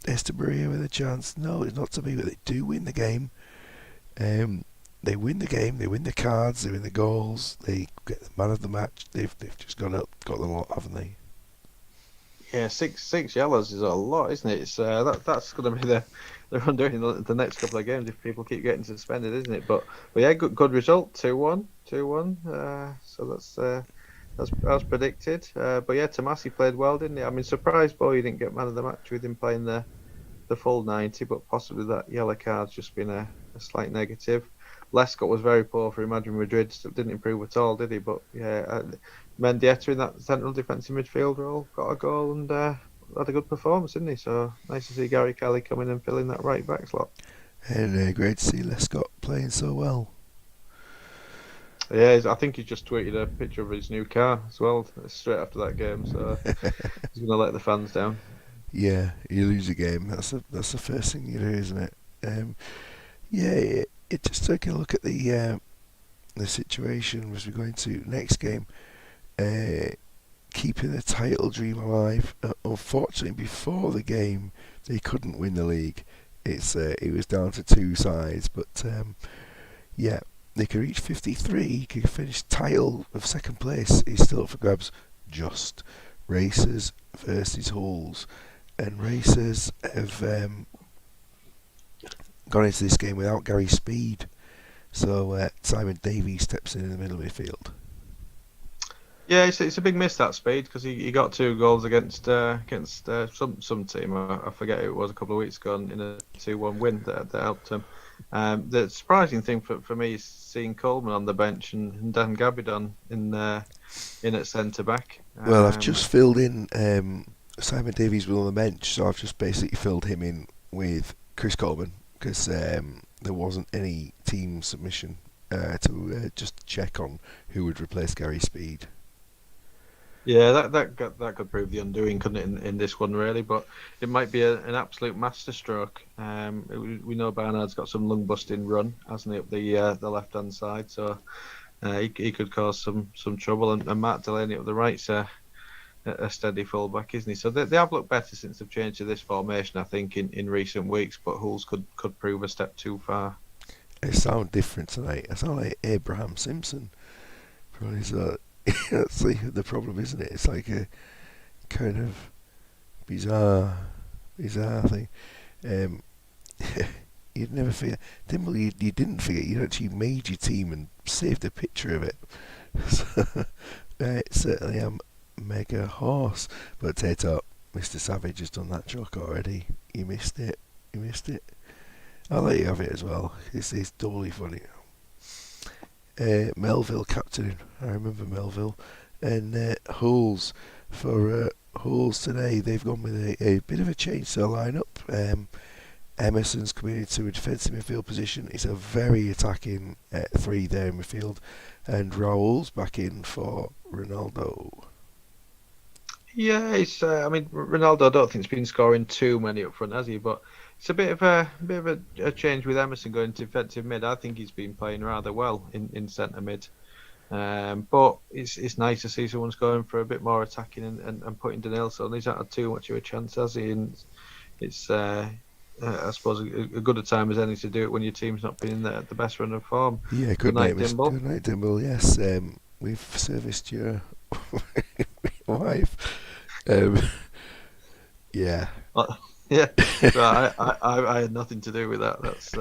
Estebaria with a chance. No, it's not to be, but they do win the game. They win the game. They win the cards. They win the goals. They get the man of the match. They've just got the lot, haven't they? Yeah, six yellows is a lot, isn't it? It's that's going to be the run doing the next couple of games if people keep getting suspended, isn't it? But yeah, good result, 2-1. So as predicted. But yeah, Tomasi played well, didn't he? I mean, surprised boy, he didn't get man of the match with him playing the full 90, but possibly that yellow card's just been a slight negative. Lescott was very poor for Imagine Madrid, still didn't improve at all, did he? But yeah, Mendieta in that central defensive midfield role got a goal and had a good performance, didn't he? So nice to see Gary Kelly come in and fill in that right back slot. And great to see Lescott playing so well. Yeah, I think he just tweeted a picture of his new car as well straight after that game. So he's going to let the fans down. Yeah, you lose a game. That's the first thing you do, isn't it? Yeah, it just taking a look at the situation as we go into next game. Keeping the title dream alive. Unfortunately, before the game, they couldn't win the league. It was down to two sides, but yeah, they could reach 53. Could finish title of second place. Is still up for grabs. Just Racers versus Hulls, and Racers have gone into this game without Gary Speed. So Simon Davies steps in the middle midfield. Yeah, it's a big miss that Speed because he got two goals against some team. I forget who it was a couple of weeks ago in a 2-1 win that helped him. The surprising thing for me is seeing Coleman on the bench and Dan Gabidon in at centre back. Well, I've just filled in Simon Davies was on the bench, so I've just basically filled him in with Chris Coleman because there wasn't any team submission to just check on who would replace Gary Speed. Yeah, that could prove the undoing, couldn't it, in this one really? But it might be an absolute masterstroke. We know Barnard's got some lung busting run, hasn't he, up the left hand side? So he could cause some trouble. And Matt Delaney up the right's a steady fullback, isn't he? So they have looked better since they've changed to this formation, I think, in recent weeks. But Hulls could prove a step too far. It sounds different tonight. I sound like Abraham Simpson. Probably so. That's the problem, isn't it? It's like a kind of bizarre thing. Um, you'd never forget. Dimble, you didn't forget. You actually made your team and saved a picture of it. So, certainly am mega horse. But Tato, Mr. Savage has done that joke already. You missed it. I'll let you have it as well. It's doubly funny. Melville captain. I remember Melville. And Hulls. For Hulls today, they've gone with a bit of a change to the lineup. Emerson's coming into a defensive midfield position. It's a very attacking three there in midfield. And Raul's back in for Ronaldo. Yeah, I mean, Ronaldo, I don't think has been scoring too many up front, has he? But it's a bit of a change with Emerson going to defensive mid. I think he's been playing rather well in centre mid. But it's nice to see someone's going for a bit more attacking and putting Danilson on. He's not had too much of a chance, has he? And it's I suppose a good a time as any to do it when your team's not been in the best run of form. Yeah, good night, Dimble. Good night, Dimble. Yes, we've serviced your wife. Yeah. Yeah, so I had nothing to do with that. That's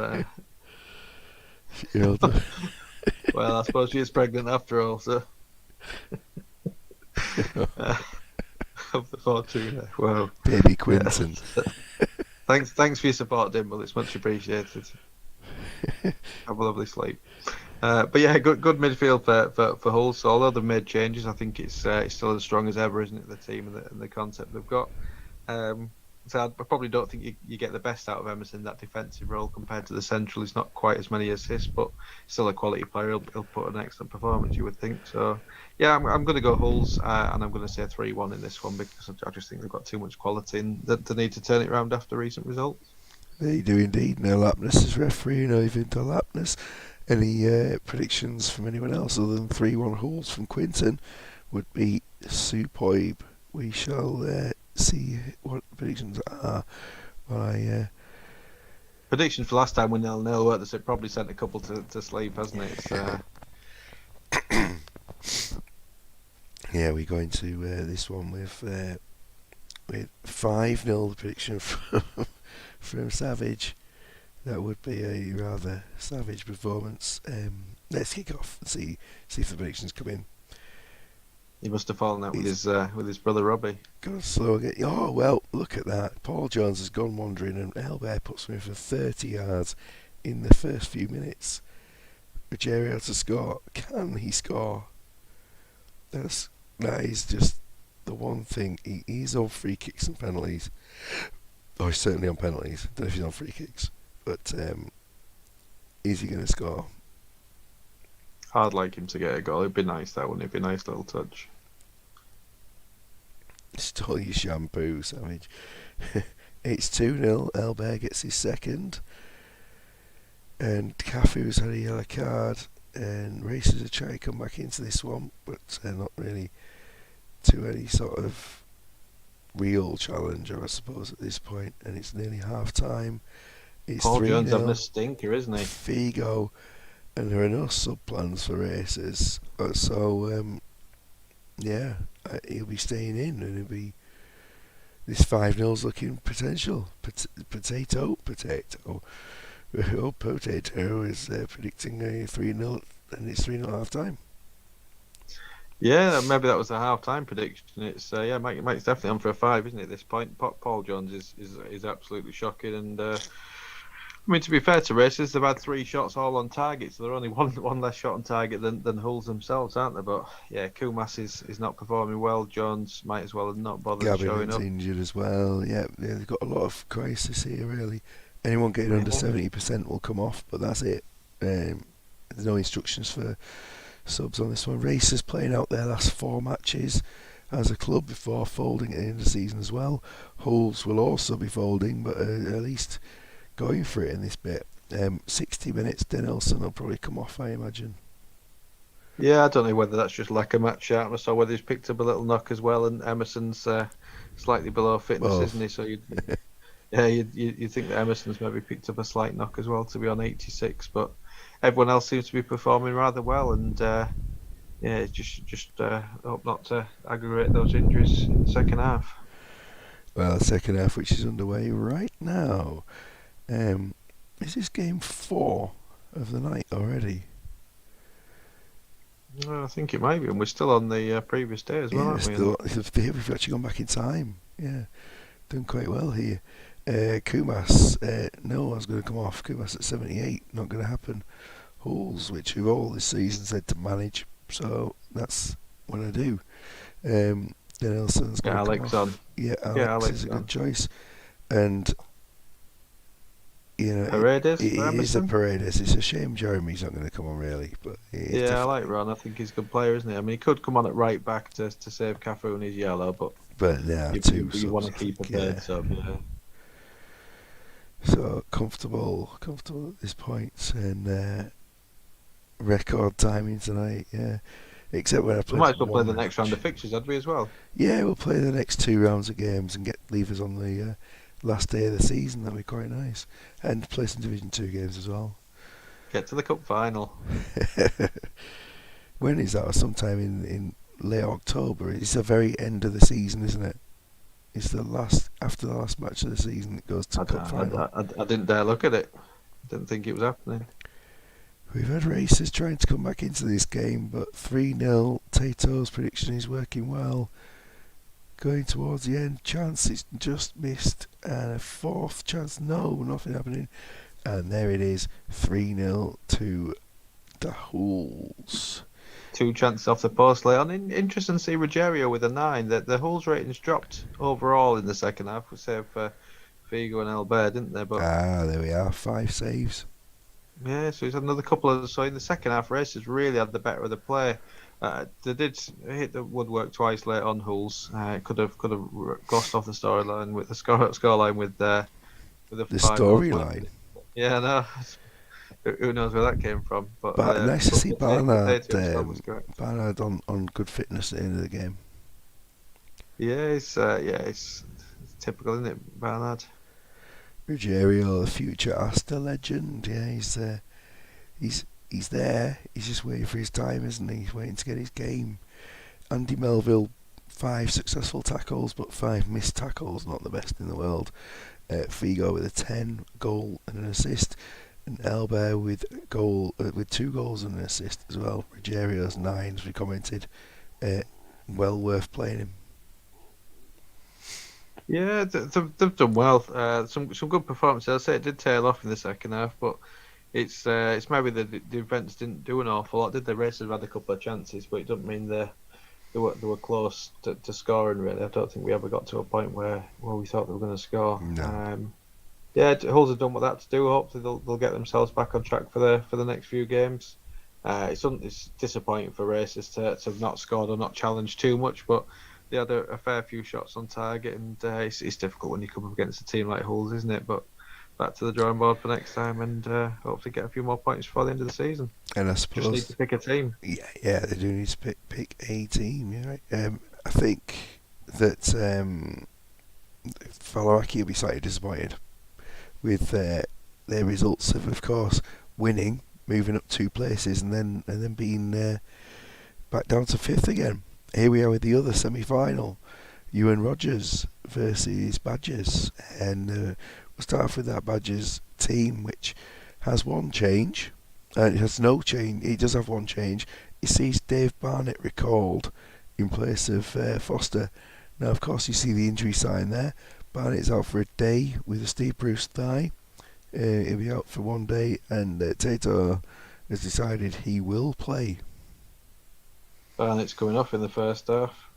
well, I suppose she is pregnant after all. So of the fortune. Well, baby Quinton. Yeah. Thanks for your support, Dimble. It's much appreciated. Have a lovely sleep. But yeah, good midfield for Hull. So although they've made changes, I think it's still as strong as ever, isn't it? The team and the concept they've got. So I probably don't think you get the best out of Emerson in that defensive role compared to the central. He's not quite as many assists, but still a quality player. He'll put an excellent performance, you would think. So yeah, I'm going to go Hulls, and I'm going to say 3-1 in this one because I just think they've got too much quality and they need to turn it around after recent results. They do indeed. No Lapness is referee, no Vinto Lapness. Any predictions from anyone else other than 3-1 Hulls from Quinton would be superb. We shall see what the predictions are. Predictions for last time when 0-0 weren't they? So it probably sent a couple to sleep, hasn't it? Yeah, we go into this one with 5-0 the prediction from Savage. That would be a rather savage performance. Let's kick off and see if the predictions come in. He must have fallen out He's with his brother Robbie. gone slow again. Oh, well, look at that. Paul Jones has gone wandering and Elbert puts him in for 30 yards in the first few minutes. Ruggiero to score. Can he score? That is just the one thing. He's on free kicks and penalties. Oh, he's certainly on penalties. Don't know if he's on free kicks. But is he going to score? I'd like him to get a goal. It'd be nice, that wouldn't it? It'd be a nice little touch. Stole your shampoo, Savage. It's 2-0. Elbert gets his second. And Cafu's had a yellow card. And Racers are trying to come back into this one, but not really to any sort of real challenger, I suppose, at this point. And it's nearly half time. It's Paul 3 Jones having a 0. stinker, isn't he? Figo, and there are no sub plans for Racers. So, yeah, he'll be staying in, and it'll be this 5-0's looking potential. Potato. Oh, Potato is predicting a 3-0, and it's 3-0 half time. Yeah, maybe that was a half-time prediction. It's Mike's definitely on for a 5, isn't it? At this point, Paul Jones is absolutely shocking, and I mean, to be fair to Racers, they've had 3 shots all on target, so they're only one less shot on target than Hulls themselves, aren't they? But yeah, Kumas is not performing well. Jones might as well have not bothered showing Gabinet's up. injured as well. Yeah, they've got a lot of crisis here, really. Anyone getting under 70% will come off, but that's it. There's no instructions for subs on this one. Racers playing out their last 4 matches as a club before folding at the end of the season as well. Hulls will also be folding, but at least going for it in this bit. 60 minutes, Denelson will probably come off, I imagine. Yeah, I don't know whether that's just lack of match sharpness or whether he's picked up a little knock as well, and Emerson's slightly below fitness, Both. isn't he? So you think that Emerson's maybe picked up a slight knock as well to be on 86, but everyone else seems to be performing rather well, and just hope not to aggravate those injuries in the second half. Well, the second half, which is underway right now. Is this game 4 of the night already? Well, I think it might be, and we're still on the previous day as well, Yeah, aren't we? we've actually gone back in time. Yeah, done quite well here. Kumas, no one's going to come off. Kumas at 78, not going to happen. Hulls, which we've all this season said to manage, so that's what I do. Then Nelson's going to Alex come off. on. Yeah, Alex is a good choice. And, you know, Paredes it for is a Emerson? Paredes. It's a shame Jeremy's not going to come on, really. But Yeah, I like Ron. I think he's a good player, isn't he? I mean, he could come on at right back to save Cafu and his yellow, but yeah, you want to keep a third sub, yeah. So comfortable at this point, and record timing tonight. Yeah, except when I We played. might as well play the next round of fixtures, had we, as well? Yeah, we'll play the next 2 rounds of games and leave us on the last day of the season. That'd be quite nice, and play some Division 2 games as well. Get to the cup final. When is that? Sometime in late October. It's the very end of the season, isn't it? It's the last after the last match of the season. It goes to cup final. I didn't dare look at it. Didn't think it was happening. We've had Racers trying to come back into this game, but 3-0. Tato's prediction is working well. Going towards the end, chance it's just missed, and a 4th chance, no, nothing happening. And there it is, 3-0 to the Hulls. 2 chances off the post late on. Interesting to see Ruggiero with a 9. The Hulls ratings dropped overall in the second half, save for Figo and Albert, didn't they? But there we are, 5 saves. yeah, so he's had another couple of. So in the second half, Racers really had the better of the play. They did hit the woodwork twice late on. Hulls could have glossed off the storyline with the scoreline with the storyline. Yeah, no. Who knows where that came from? But nice to see Barnard Barnard on good fitness at the end of the game. Yeah, it's typical, isn't it, Barnard? Ruggiero, the future Asta legend. Yeah, he's there. He's just waiting for his time, isn't he? He's waiting to get his game. Andy Melville, 5 successful tackles, but 5 missed tackles. Not the best in the world. Figo with a 10 goal and an assist. And Elbert with 2 goals and an assist as well. Ruggiero's 9, as we commented. well worth playing him. Yeah, they've done well. Some good performances. I say it did tail off in the second half, but it's maybe the events didn't do an awful lot. Did the Racers have had a couple of chances, but it doesn't mean they were close to scoring. Really, I don't think we ever got to a point where we thought they were going to score. No. Yeah, Hulls have done what they had to do. Hopefully, they'll get themselves back on track for the next few games. It's disappointing for Racers to have not scored or not challenged too much, but they had a fair few shots on target, and it's difficult when you come up against a team like Hulls, isn't it? But back to the drawing board for next time, and hopefully get a few more points before the end of the season. And I Just need suppose, to pick a team. yeah, they do need to pick a team. Yeah, right. I think that Faloraki will be slightly disappointed with their results of course, winning, moving up 2 places, and then being back down to 5th again. Here we are with the other semi-final, Ewan Rogers versus Badgers, and we'll start off with that Badgers team, which has one change. It has no change. It does have one change. It sees Dave Barnett recalled in place of Foster. Now, of course, you see the injury sign there. Barnett's out for a day with a Steve Bruce thigh. He'll be out for 1 day, and Tato has decided he will play. And it's coming off in the first half.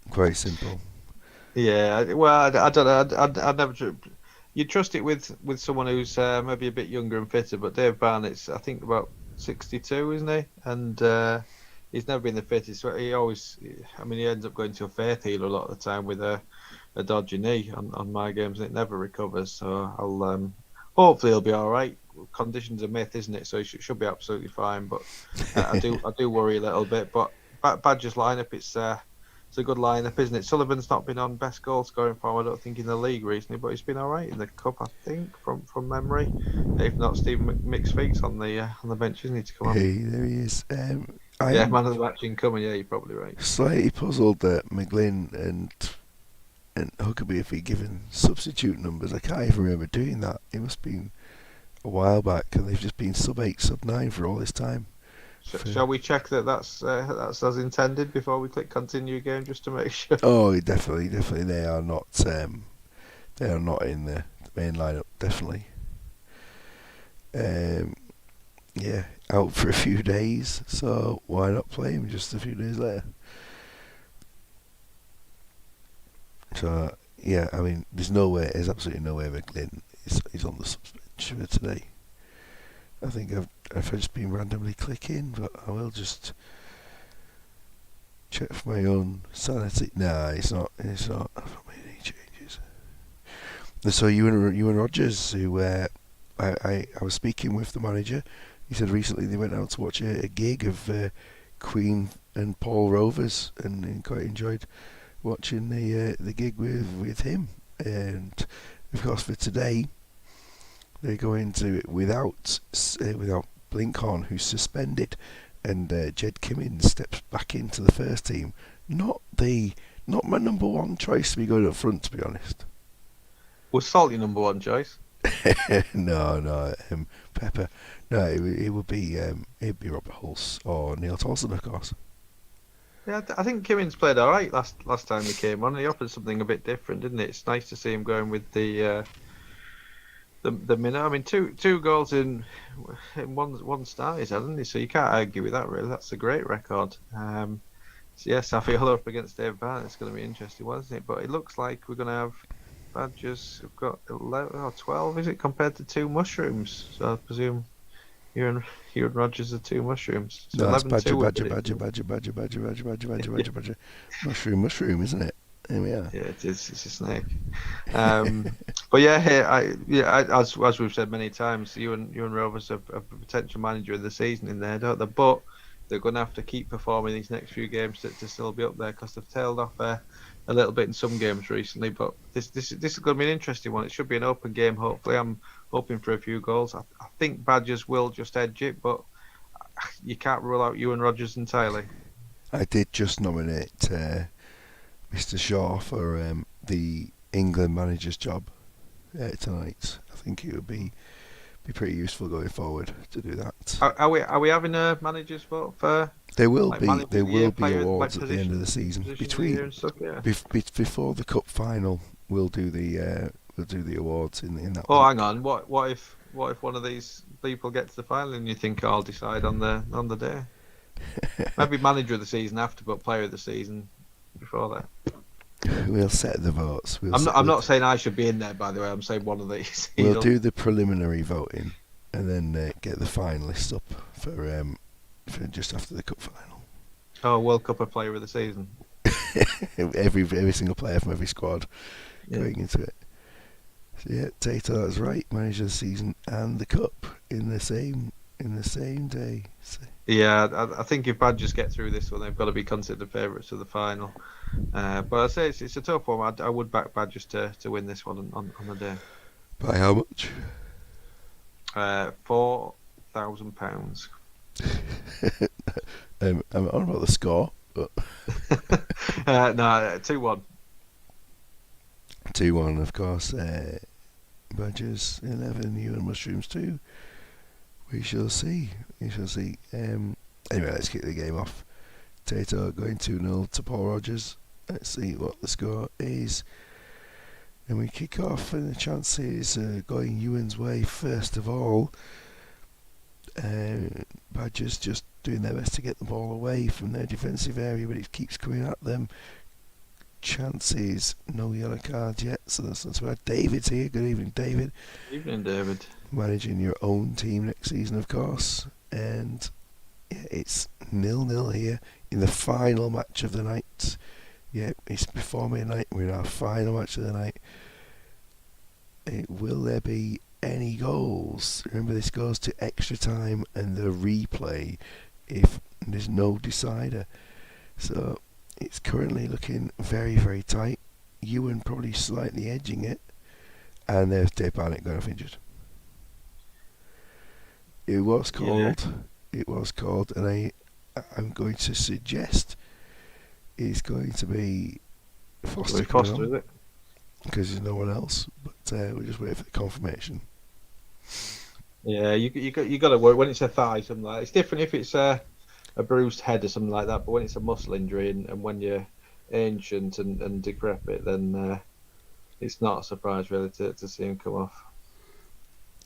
Quite simple. Yeah, well, I don't know. I'd never. You trust it with someone who's maybe a bit younger and fitter, but Dave Barnett's, I think, about 62, isn't he? And he's never been the fittest. He always, I mean, he ends up going to a faith healer a lot of the time with a dodgy knee on my games, and it never recovers. So I'll hopefully he'll be all right. Conditions are myth, isn't it? So he should be absolutely fine. But I do worry a little bit. But Badger's lineup, it's a good lineup, isn't it? Sullivan's not been on best goal scoring form, I don't think, in the league recently, but he's been all right in the cup, I think, from memory. If not, Stephen McSpeak's on the bench, isn't he, to come on? Hey, there he is. Yeah, man of the match incoming. Yeah, you're probably right. Slightly puzzled that McGlynn and Huckabee have been given substitute numbers. I can't even remember doing that. It must have been a while back, and they've just been sub 8, sub 9 for all this time. Shall we check that's as intended before we click continue game, just to make sure? Oh, definitely. They are not. They are not in the main lineup. Definitely. Yeah, out for a few days. So why not play him just a few days later? So yeah, I mean, there's absolutely no way McGlynn is on the suspension for today. I think I've just been randomly clicking, but I will just check for my own sanity. Nah, it's not. I've not made any changes. So Ewan Rogers, who I was speaking with the manager. He said recently they went out to watch a gig of Queen and Paul Rovers, and quite enjoyed watching the gig with him. And of course, for today, they're going to without Blinkhorn, who's suspended, and Jed Kimmins steps back into the first team. Not my number one choice to be going up front, to be honest. Was Salt your number one choice? No, Pepper. No, it would be it'd be Robert Hulse or Neil Tolson, of course. Yeah, I think Kimmins played all right last time he came on. He offered something a bit different, didn't it? It's nice to see him going with the minute. I mean, two goals in one start, hasn't he? So you can't argue with that, really. That's a great record. So yes, Safiola up against Dave Barnett. It's going to be interesting, wasn't it? But it looks like we're going to have Badgers have got 11 or 12, is it, compared to 2 mushrooms? So I presume you and Rogers are 2 mushrooms. So No, it's 11-2 Badger. Mushroom, isn't it? There we are. Yeah, it is. It's a snake. But yeah, as we've said many times, you and Rovers have a potential manager of the season in there, don't they? But they're going to have to keep performing these next few games to still be up there, because they've tailed off a little bit in some games recently. But this is going to be an interesting one. It should be an open game. Hopefully, I'm hoping for a few goals. I think Badgers will just edge it, but you can't rule out Ewan Rogers entirely. I did just nominate Mr. Shaw for the England manager's job tonight. I think it would be Be pretty useful going forward to do that. Are we having a managers vote for like manager There of the year, will be player like awards at the end of the season. position of the year and stuff? Yeah. Before the cup final, we'll do the awards in that Oh, week. hang on. What if one of these people gets to the final and you think I'll decide on the day? Maybe manager of the season after, but player of the season before that. We'll set the votes. I'm not saying I should be in there, by the way. I'm saying one of these. We'll do the preliminary voting and then get the finalists up for just after the cup final. Oh, World Cup of Player of the Season. every single player from every squad Yeah. going into it. So yeah, Tato, that's right. Manager of the season and the cup in the same day. So, Yeah, I think if Badgers get through this one, they've got to be considered favourites to the final. But I say it's a tough one. I would back Badgers to win this one on the day. by how much? £4,000. I'm on about the score, but No, 2-1. 2-1, of course. Badgers 11, you and Mushrooms 2. We shall see. Anyway, let's kick the game off. Tato going 2-0 to Paul Rogers. Let's see what the score is. And we kick off, and the chances going Ewan's way first of all. Badgers just doing their best to get the ball away from their defensive area, but it keeps coming at them. Chances, no yellow cards yet, so that's why David's here. Good evening, David. Evening, David. Managing your own team next season, of course. And yeah, it's 0-0 here in the final match of the night. Yeah, it's before midnight. We're in our final match of the night. Will there be any goals? Remember, this goes to extra time and the replay if there's no decider. So it's currently looking very, very tight. Ewan probably slightly edging it. And there's Dave Barnett going off injured. It was called. Yeah. It was called, and I'm going to suggest it's going to be Foster. Foster, is it? Because there's no one else, but we'll just wait for the confirmation. Yeah, you got to work when it's a thigh, something like that. It's different if it's a bruised head or something like that, but when it's a muscle injury and when you're ancient and decrepit, then it's not a surprise really to see him come off.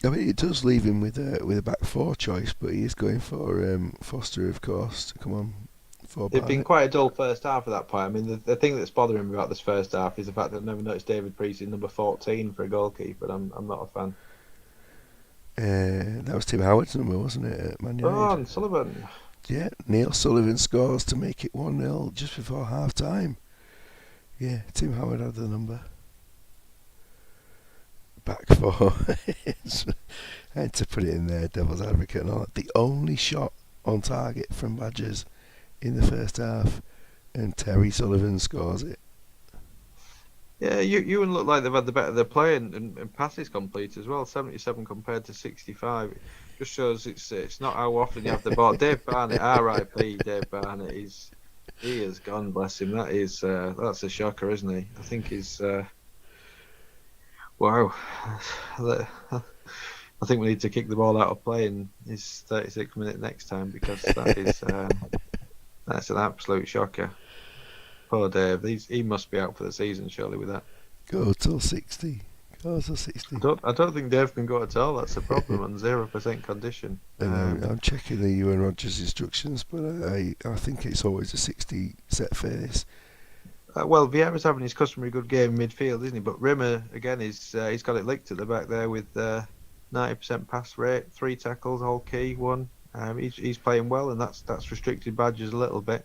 I mean, it does leave him with a back four choice, but he is going for Foster, of course, to come on. It's been quite a dull first half at that point. I mean, the thing that's bothering me about this first half is the fact that I've never noticed David Priest in number 14 for a goalkeeper. I'm not a fan. That was Tim Howard's number, wasn't it, at Man United? Oh, and Sullivan. Yeah, Neil Sullivan scores to make it 1-0 just before half time. Yeah, Tim Howard had the number. Back four. I had to put it in there, devil's advocate and all that. The only shot on target from Badgers in the first half, and Terry Sullivan scores it. Yeah, you look like they've had the better play and passes complete as well. 77 compared to 65. It just shows it's not how often you have the ball. Dave Barnett, R.I.P. Dave Barnett, he has gone. Bless him. That's a shocker, isn't he? I think he's. Wow. I think we need to kick the ball out of play in his 36 minute next time, because that is that's an absolute shocker. Poor Dave. He must be out for the season, surely, with that. Go till 60. Go till 60. I don't think Dave can go at all. That's the problem. On 0% condition. I'm checking the Ewan Rogers instructions, but I think it's always a 60 set face. Well, Vieira's having his customary good game in midfield, isn't he? But Rimmer, again, he's got it licked at the back there with 90% pass rate, 3 tackles, whole key, 1. He's playing well, and that's restricted Badgers a little bit.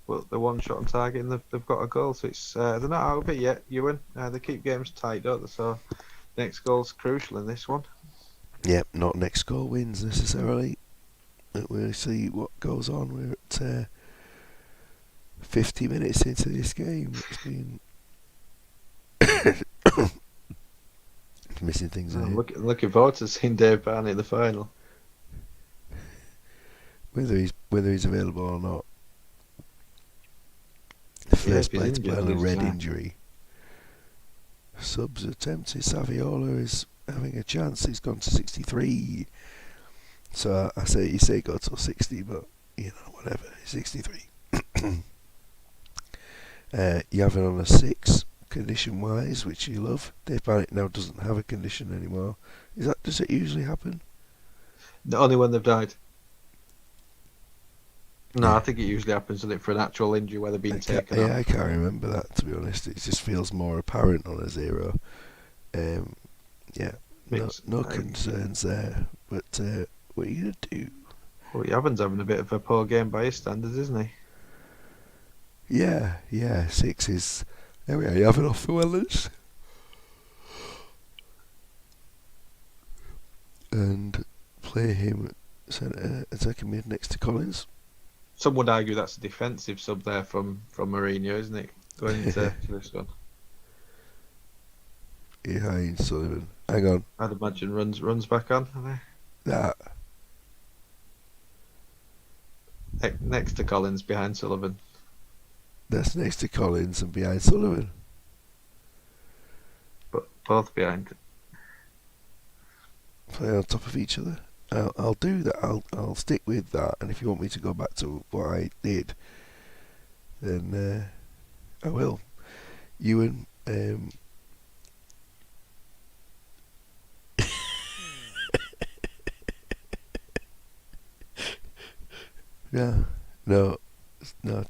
But the one shot on target, and they've got a goal. So it's they're not out of it yet, Ewan. They keep games tight, don't they? So next goal's crucial in this one. Yep, not next goal wins necessarily. But we'll see what goes on. We're at 50 minutes into this game. It's been missing things. I'm looking forward to seeing Dave Barney in the final. Whether he's available or not. The first player to play on a red injury. Subs attempted. Saviola is having a chance. He's gone to 63. So I say, you say go to 60, but whatever. 63. You have it on a 6 condition wise, which you love. Dave Barnett now doesn't have a condition anymore. Does it usually happen? Only when they've died. No, Yeah. I think it usually happens, doesn't it, for an actual injury where they're being taken out. I can't remember that, to be honest. It just feels more apparent on a 0. Yeah, no concerns there. But what are you going to do? Well, Yavan's having a bit of a poor game by his standards, isn't he? Yeah, 6 is... There we are, you have it off for Wellers. And play him centre, attacking mid next to Collins. Some would argue that's a defensive sub there from Mourinho, isn't it? Going into this one. Behind Sullivan. Hang on. I'd imagine runs back on. That. Next to Collins, behind Sullivan. That's next to Collins and behind Sullivan. But both behind. Play on top of each other. I'll do that. I'll stick with that. And if you want me to go back to what I did, then I will. Ewan. Yeah. No.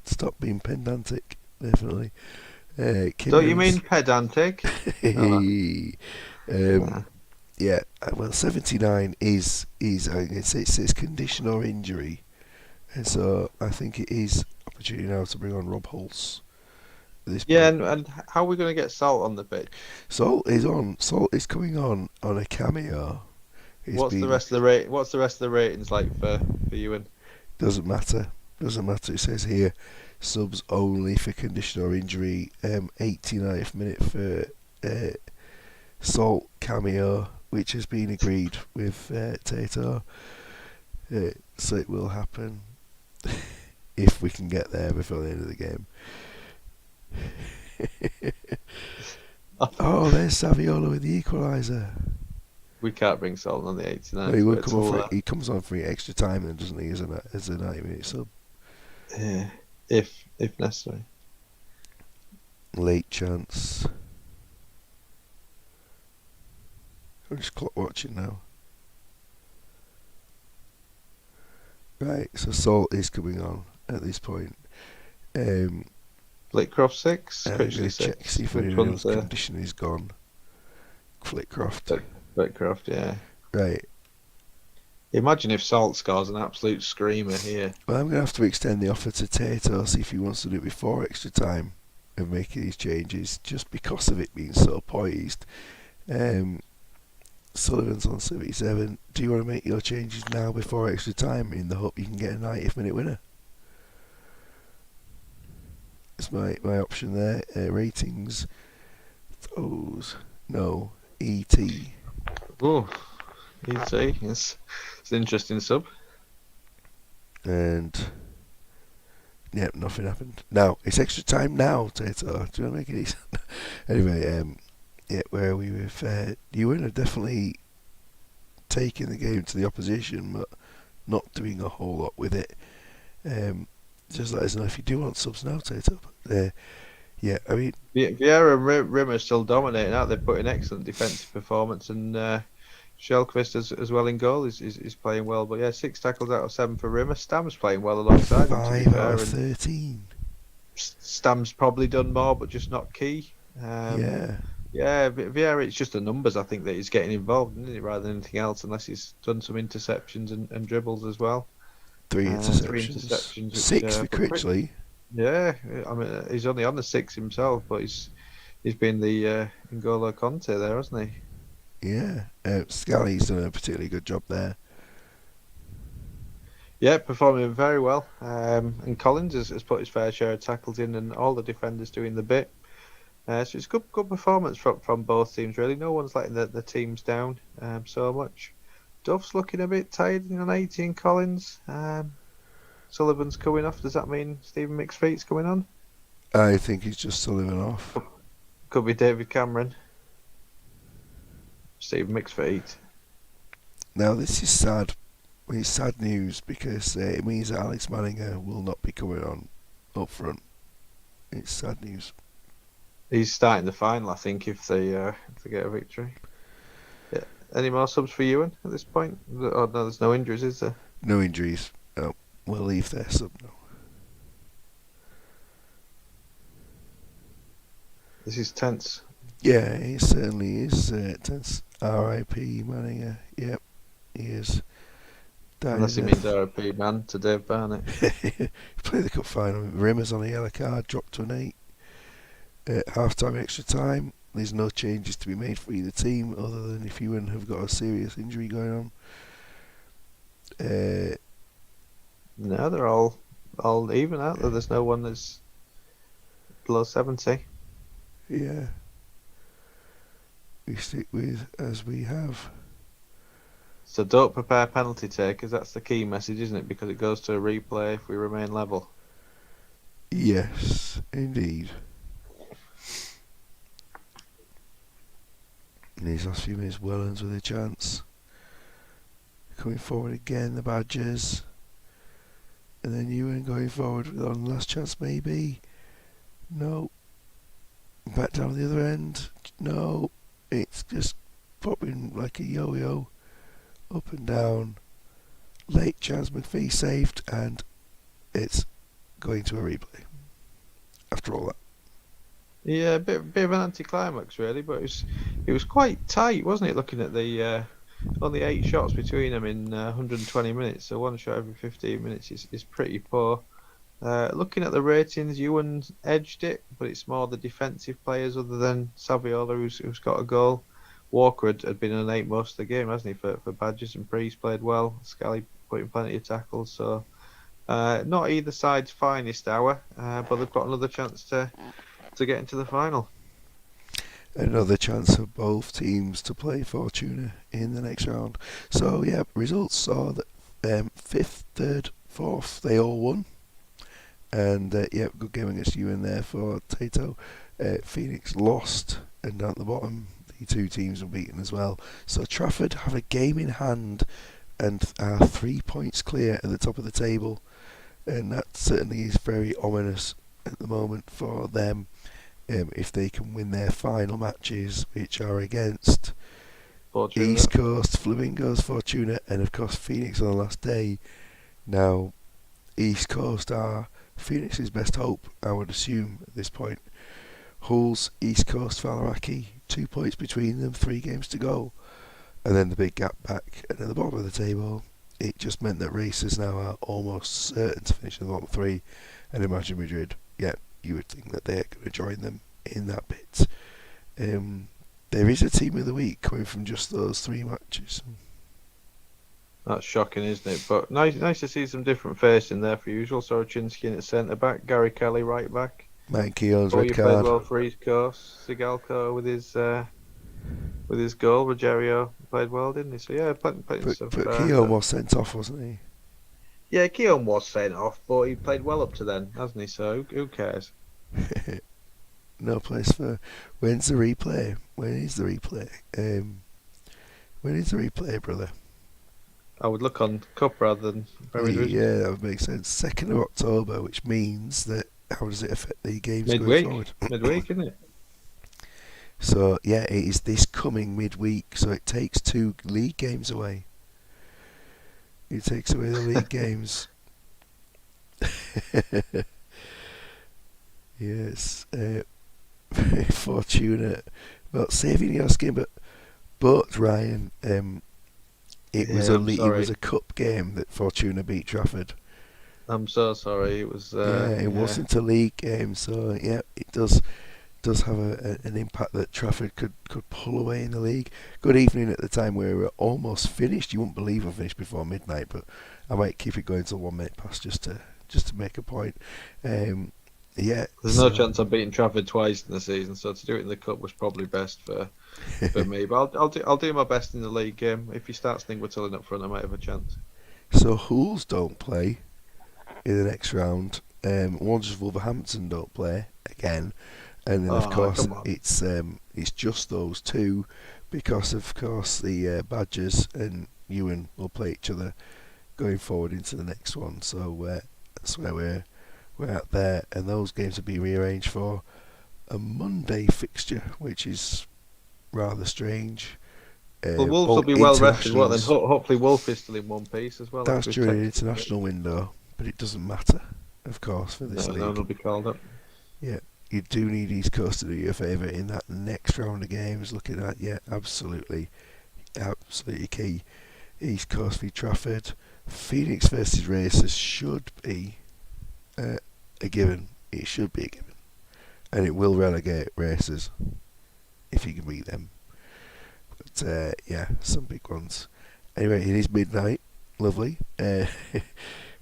Stop being pedantic. Definitely. Don't you mean pedantic? Yeah. Well, 79 is it's condition or injury, and so I think it is opportunity now to bring on Rob Hulse. Yeah, and how are we going to get Salt on the pitch? Salt is coming on a cameo. What's the rest of the ratings like for Ewan? Doesn't matter. It says here, subs only for condition or injury. 89th minute for Salt cameo, which has been agreed with Tato. So it will happen if we can get there before the end of the game. Oh, there's Saviola with the equaliser. We can't bring Salt on the 89th. No, he would come on he comes on for extra time then, doesn't he, as a 90-minute sub? Yeah, if necessary. Late chance. I'm just clock watching now. Right, so Salt is coming on at this point. Flitcroft 6, I'm going to Critchley 6. check, see if anyone's condition is gone. Flitcroft. Flitcroft, yeah. Right. Imagine if Salt scores an absolute screamer here. Well, I'm going to have to extend the offer to Tato, see if he wants to do it before extra time and make these changes, just because of it being so poised. Sullivan's on 77. Do you want to make your changes now before extra time in the hope you can get a 90th minute winner? It's my option there. Ratings. Those. No. ET. Oh, ET. It's an interesting sub. And yeah, nothing happened. Now it's extra time now, Tato. Do you want to make it easy? Anyway, yeah, where are we with Ewan are definitely taking the game to the opposition, but not doing a whole lot with it. Just let us know if you do want subs now, Tato. Yeah, I mean, Vieira and Rimmer still dominating out. They're putting excellent defensive performance, and Shellquist as well in goal is playing well. But yeah, 6 tackles out of 7 for Rimmer. Stam's playing well alongside him. 5 out of 13. Stam's probably done more, but just not key. Yeah, Vieira, it's just the numbers I think that he's getting involved in, isn't it, rather than anything else, unless he's done some interceptions and dribbles as well. 3 interceptions. 6 for Critchley. Yeah, I mean he's only on the 6 himself, but he's been the N'Golo Conte there, hasn't he? Yeah, Scally's done a particularly good job there. Yeah, performing very well. And Collins has put his fair share of tackles in, and all the defenders doing the bit. So it's good performance from both teams, really. No one's letting the teams down so much. Duff's looking a bit tired on 18 Collins. Sullivan's coming off. Does that mean Stephen McPheet's coming on? I think he's just Sullivan off. Could be David Cameron. Steve mixed feet. Now this is sad. It's sad news because it means that Alex Manninger will not be coming on up front. It's sad news. He's starting the final, I think, if they get a victory. Yeah. Any more subs for Ewan at this point? Oh no, there's no injuries, is there? No injuries. No, we'll leave there sub now. This is tense. Yeah, it certainly is tense. R.I.P. Manninger. Yep, he is. Unless he means RIP man to Dave Barnett. Play the cup final. Rimmers on a yellow card, dropped to an 8. Half time, extra time. There's no changes to be made for either team other than if Ewan have got a serious injury going on. No, they're all even, aren't they? There's no one that's below 70. Yeah. We stick with as we have. So don't prepare penalty takers. That's the key message, isn't it? Because it goes to a replay if we remain level. Yes, indeed. In these last few minutes, Wellens with a chance. Coming forward again, the Badgers. And then Ewan going forward with on last chance maybe. No. Back down the other end. No. It's just popping like a yo-yo. Up and down. Late chance, McPhee saved, and it's going to a replay. After all that. Yeah, a bit of an anticlimax really, but it was quite tight, wasn't it? Looking at the only 8 shots between them in 120 minutes, so one shot every 15 minutes is pretty poor. Looking at the ratings, Ewan edged it, but it's more the defensive players other than Saviola who's got a goal. Walker had been an 8 most of the game, hasn't he, for Badgers, and Priest played well. Scally put in plenty of tackles, so not either side's finest hour, but they've got another chance to get into the final. Another chance for both teams to play Fortuna in the next round. So yeah, results saw that 5th, 3rd, 4th, they all won. And yeah, good game against you in there for Tato. Phoenix lost, and down at the bottom, the 2 teams were beaten as well. So Trafford have a game in hand and are 3 points clear at the top of the table. And that certainly is very ominous at the moment for them. If they can win their final matches, which are against Fortuna. East Coast, Flamingos, Fortuna, and of course Phoenix on the last day. Now, East Coast are Phoenix's best hope, I would assume, at this point. Hull's, East Coast, Faliraki, 2 points between them, 3 games to go. And then the big gap back, and at the bottom of the table, it just meant that Racers now are almost certain to finish in the bottom 3. And imagine Madrid, yeah, you would think that they're going to join them in that bit. There is a team of the week coming from just those 3 matches. That's shocking, isn't it? But nice to see some different faces in there for usual. Sorochinsky in at centre back, Gary Kelly right back. Mike Keown's red Played card. well for East Coast. Sigalko with his goal. Rogerio played well, didn't he? So yeah, plenty of stuff. But Keown was sent off, wasn't he? Yeah, Keown was sent off, but he played well up to then, hasn't he? So who cares? No place for. When's the replay? When is the replay? When is the replay, brother? I would look on Cup rather than Premier Division. Yeah, that would make sense. 2nd of October, which means that how does it affect the games Midweek. going forward? Midweek, isn't it? So yeah, it is this coming midweek. So it takes 2 league games away. It takes away the league games. Yes, Fortuna. Well, saving your skin, but Ryan, it was a cup game that Fortuna beat Trafford. I'm so sorry. It was. It wasn't a league game, so yeah, it does have an impact that Trafford could pull away in the league. Good evening at the time where we were almost finished. You wouldn't believe we finished before midnight, but I might keep it going till 1 minute past just to make a point. Yeah, there's no chance I'm beating Trafford twice in the season, so to do it in the cup was probably best for me. But I'll do my best in the league game. If you start Stingwattilling up front, I might have a chance. So Hulls don't play in the next round. Wanderers Wolverhampton don't play again, And then of Oh, course come on. it's just those two, because of course the Badgers and Ewan will play each other going forward into the next one. So that's where we're at there, and those games will be rearranged for a Monday fixture, which is rather strange. Well, Wolves will All be well rested, won't they? internationals. Hopefully, Wolf is still in one piece as well That's after his during an texting. international window, but it doesn't matter, of course, for this No, no one will league. be called up. Yeah, you do need East Coast to do you a favour in that next round of games. Looking at, yeah, absolutely, absolutely key. East Coast v Trafford, Phoenix versus Racers should be a given. It should be a given, and it will relegate Racers if you can beat them. But yeah, some big ones. Anyway, it is midnight. Lovely.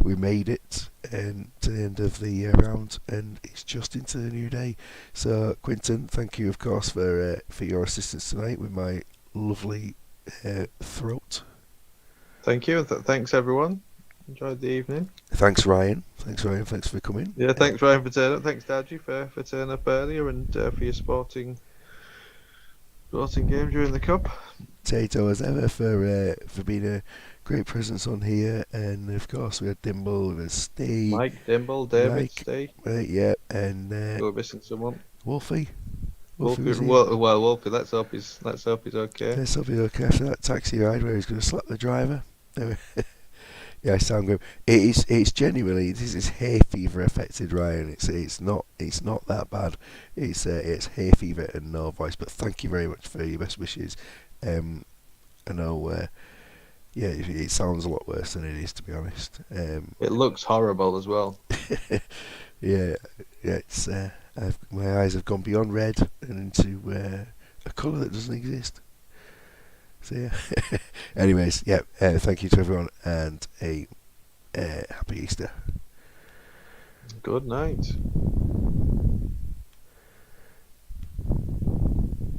We made it to the end of the round, and it's just into the new day. So, Quinton, thank you, of course, for your assistance tonight with my lovely throat. Thank you. Thanks, everyone. Enjoyed the evening. Thanks, Ryan. Thanks, Ryan. Thanks for coming. Yeah, thanks, Ryan, for turning up. Thanks, Dadgy, for turning up earlier and for your sporting game during the Cup. Tato, as ever, for being a great presence on here, and of course we had Dimble, we had Steve, Mike, Dimble, David, Mike, Steve. yeah, and We're missing someone. Wolfie. Wolfie, was here. well, Wolfie. Let's hope he's okay. Let's hope he's okay after that taxi ride where he's going to slap the driver. Yeah, I sound good. It's genuinely, this is hay fever affected, Ryan. It's not that bad. It's hay fever and no voice. But thank you very much for your best wishes. I know. Yeah, it sounds a lot worse than it is, to be honest. It looks horrible as well. Yeah, it's my eyes have gone beyond red and into a colour that doesn't exist. So yeah. Anyways, yeah. Thank you to everyone, and a happy Easter. Good night.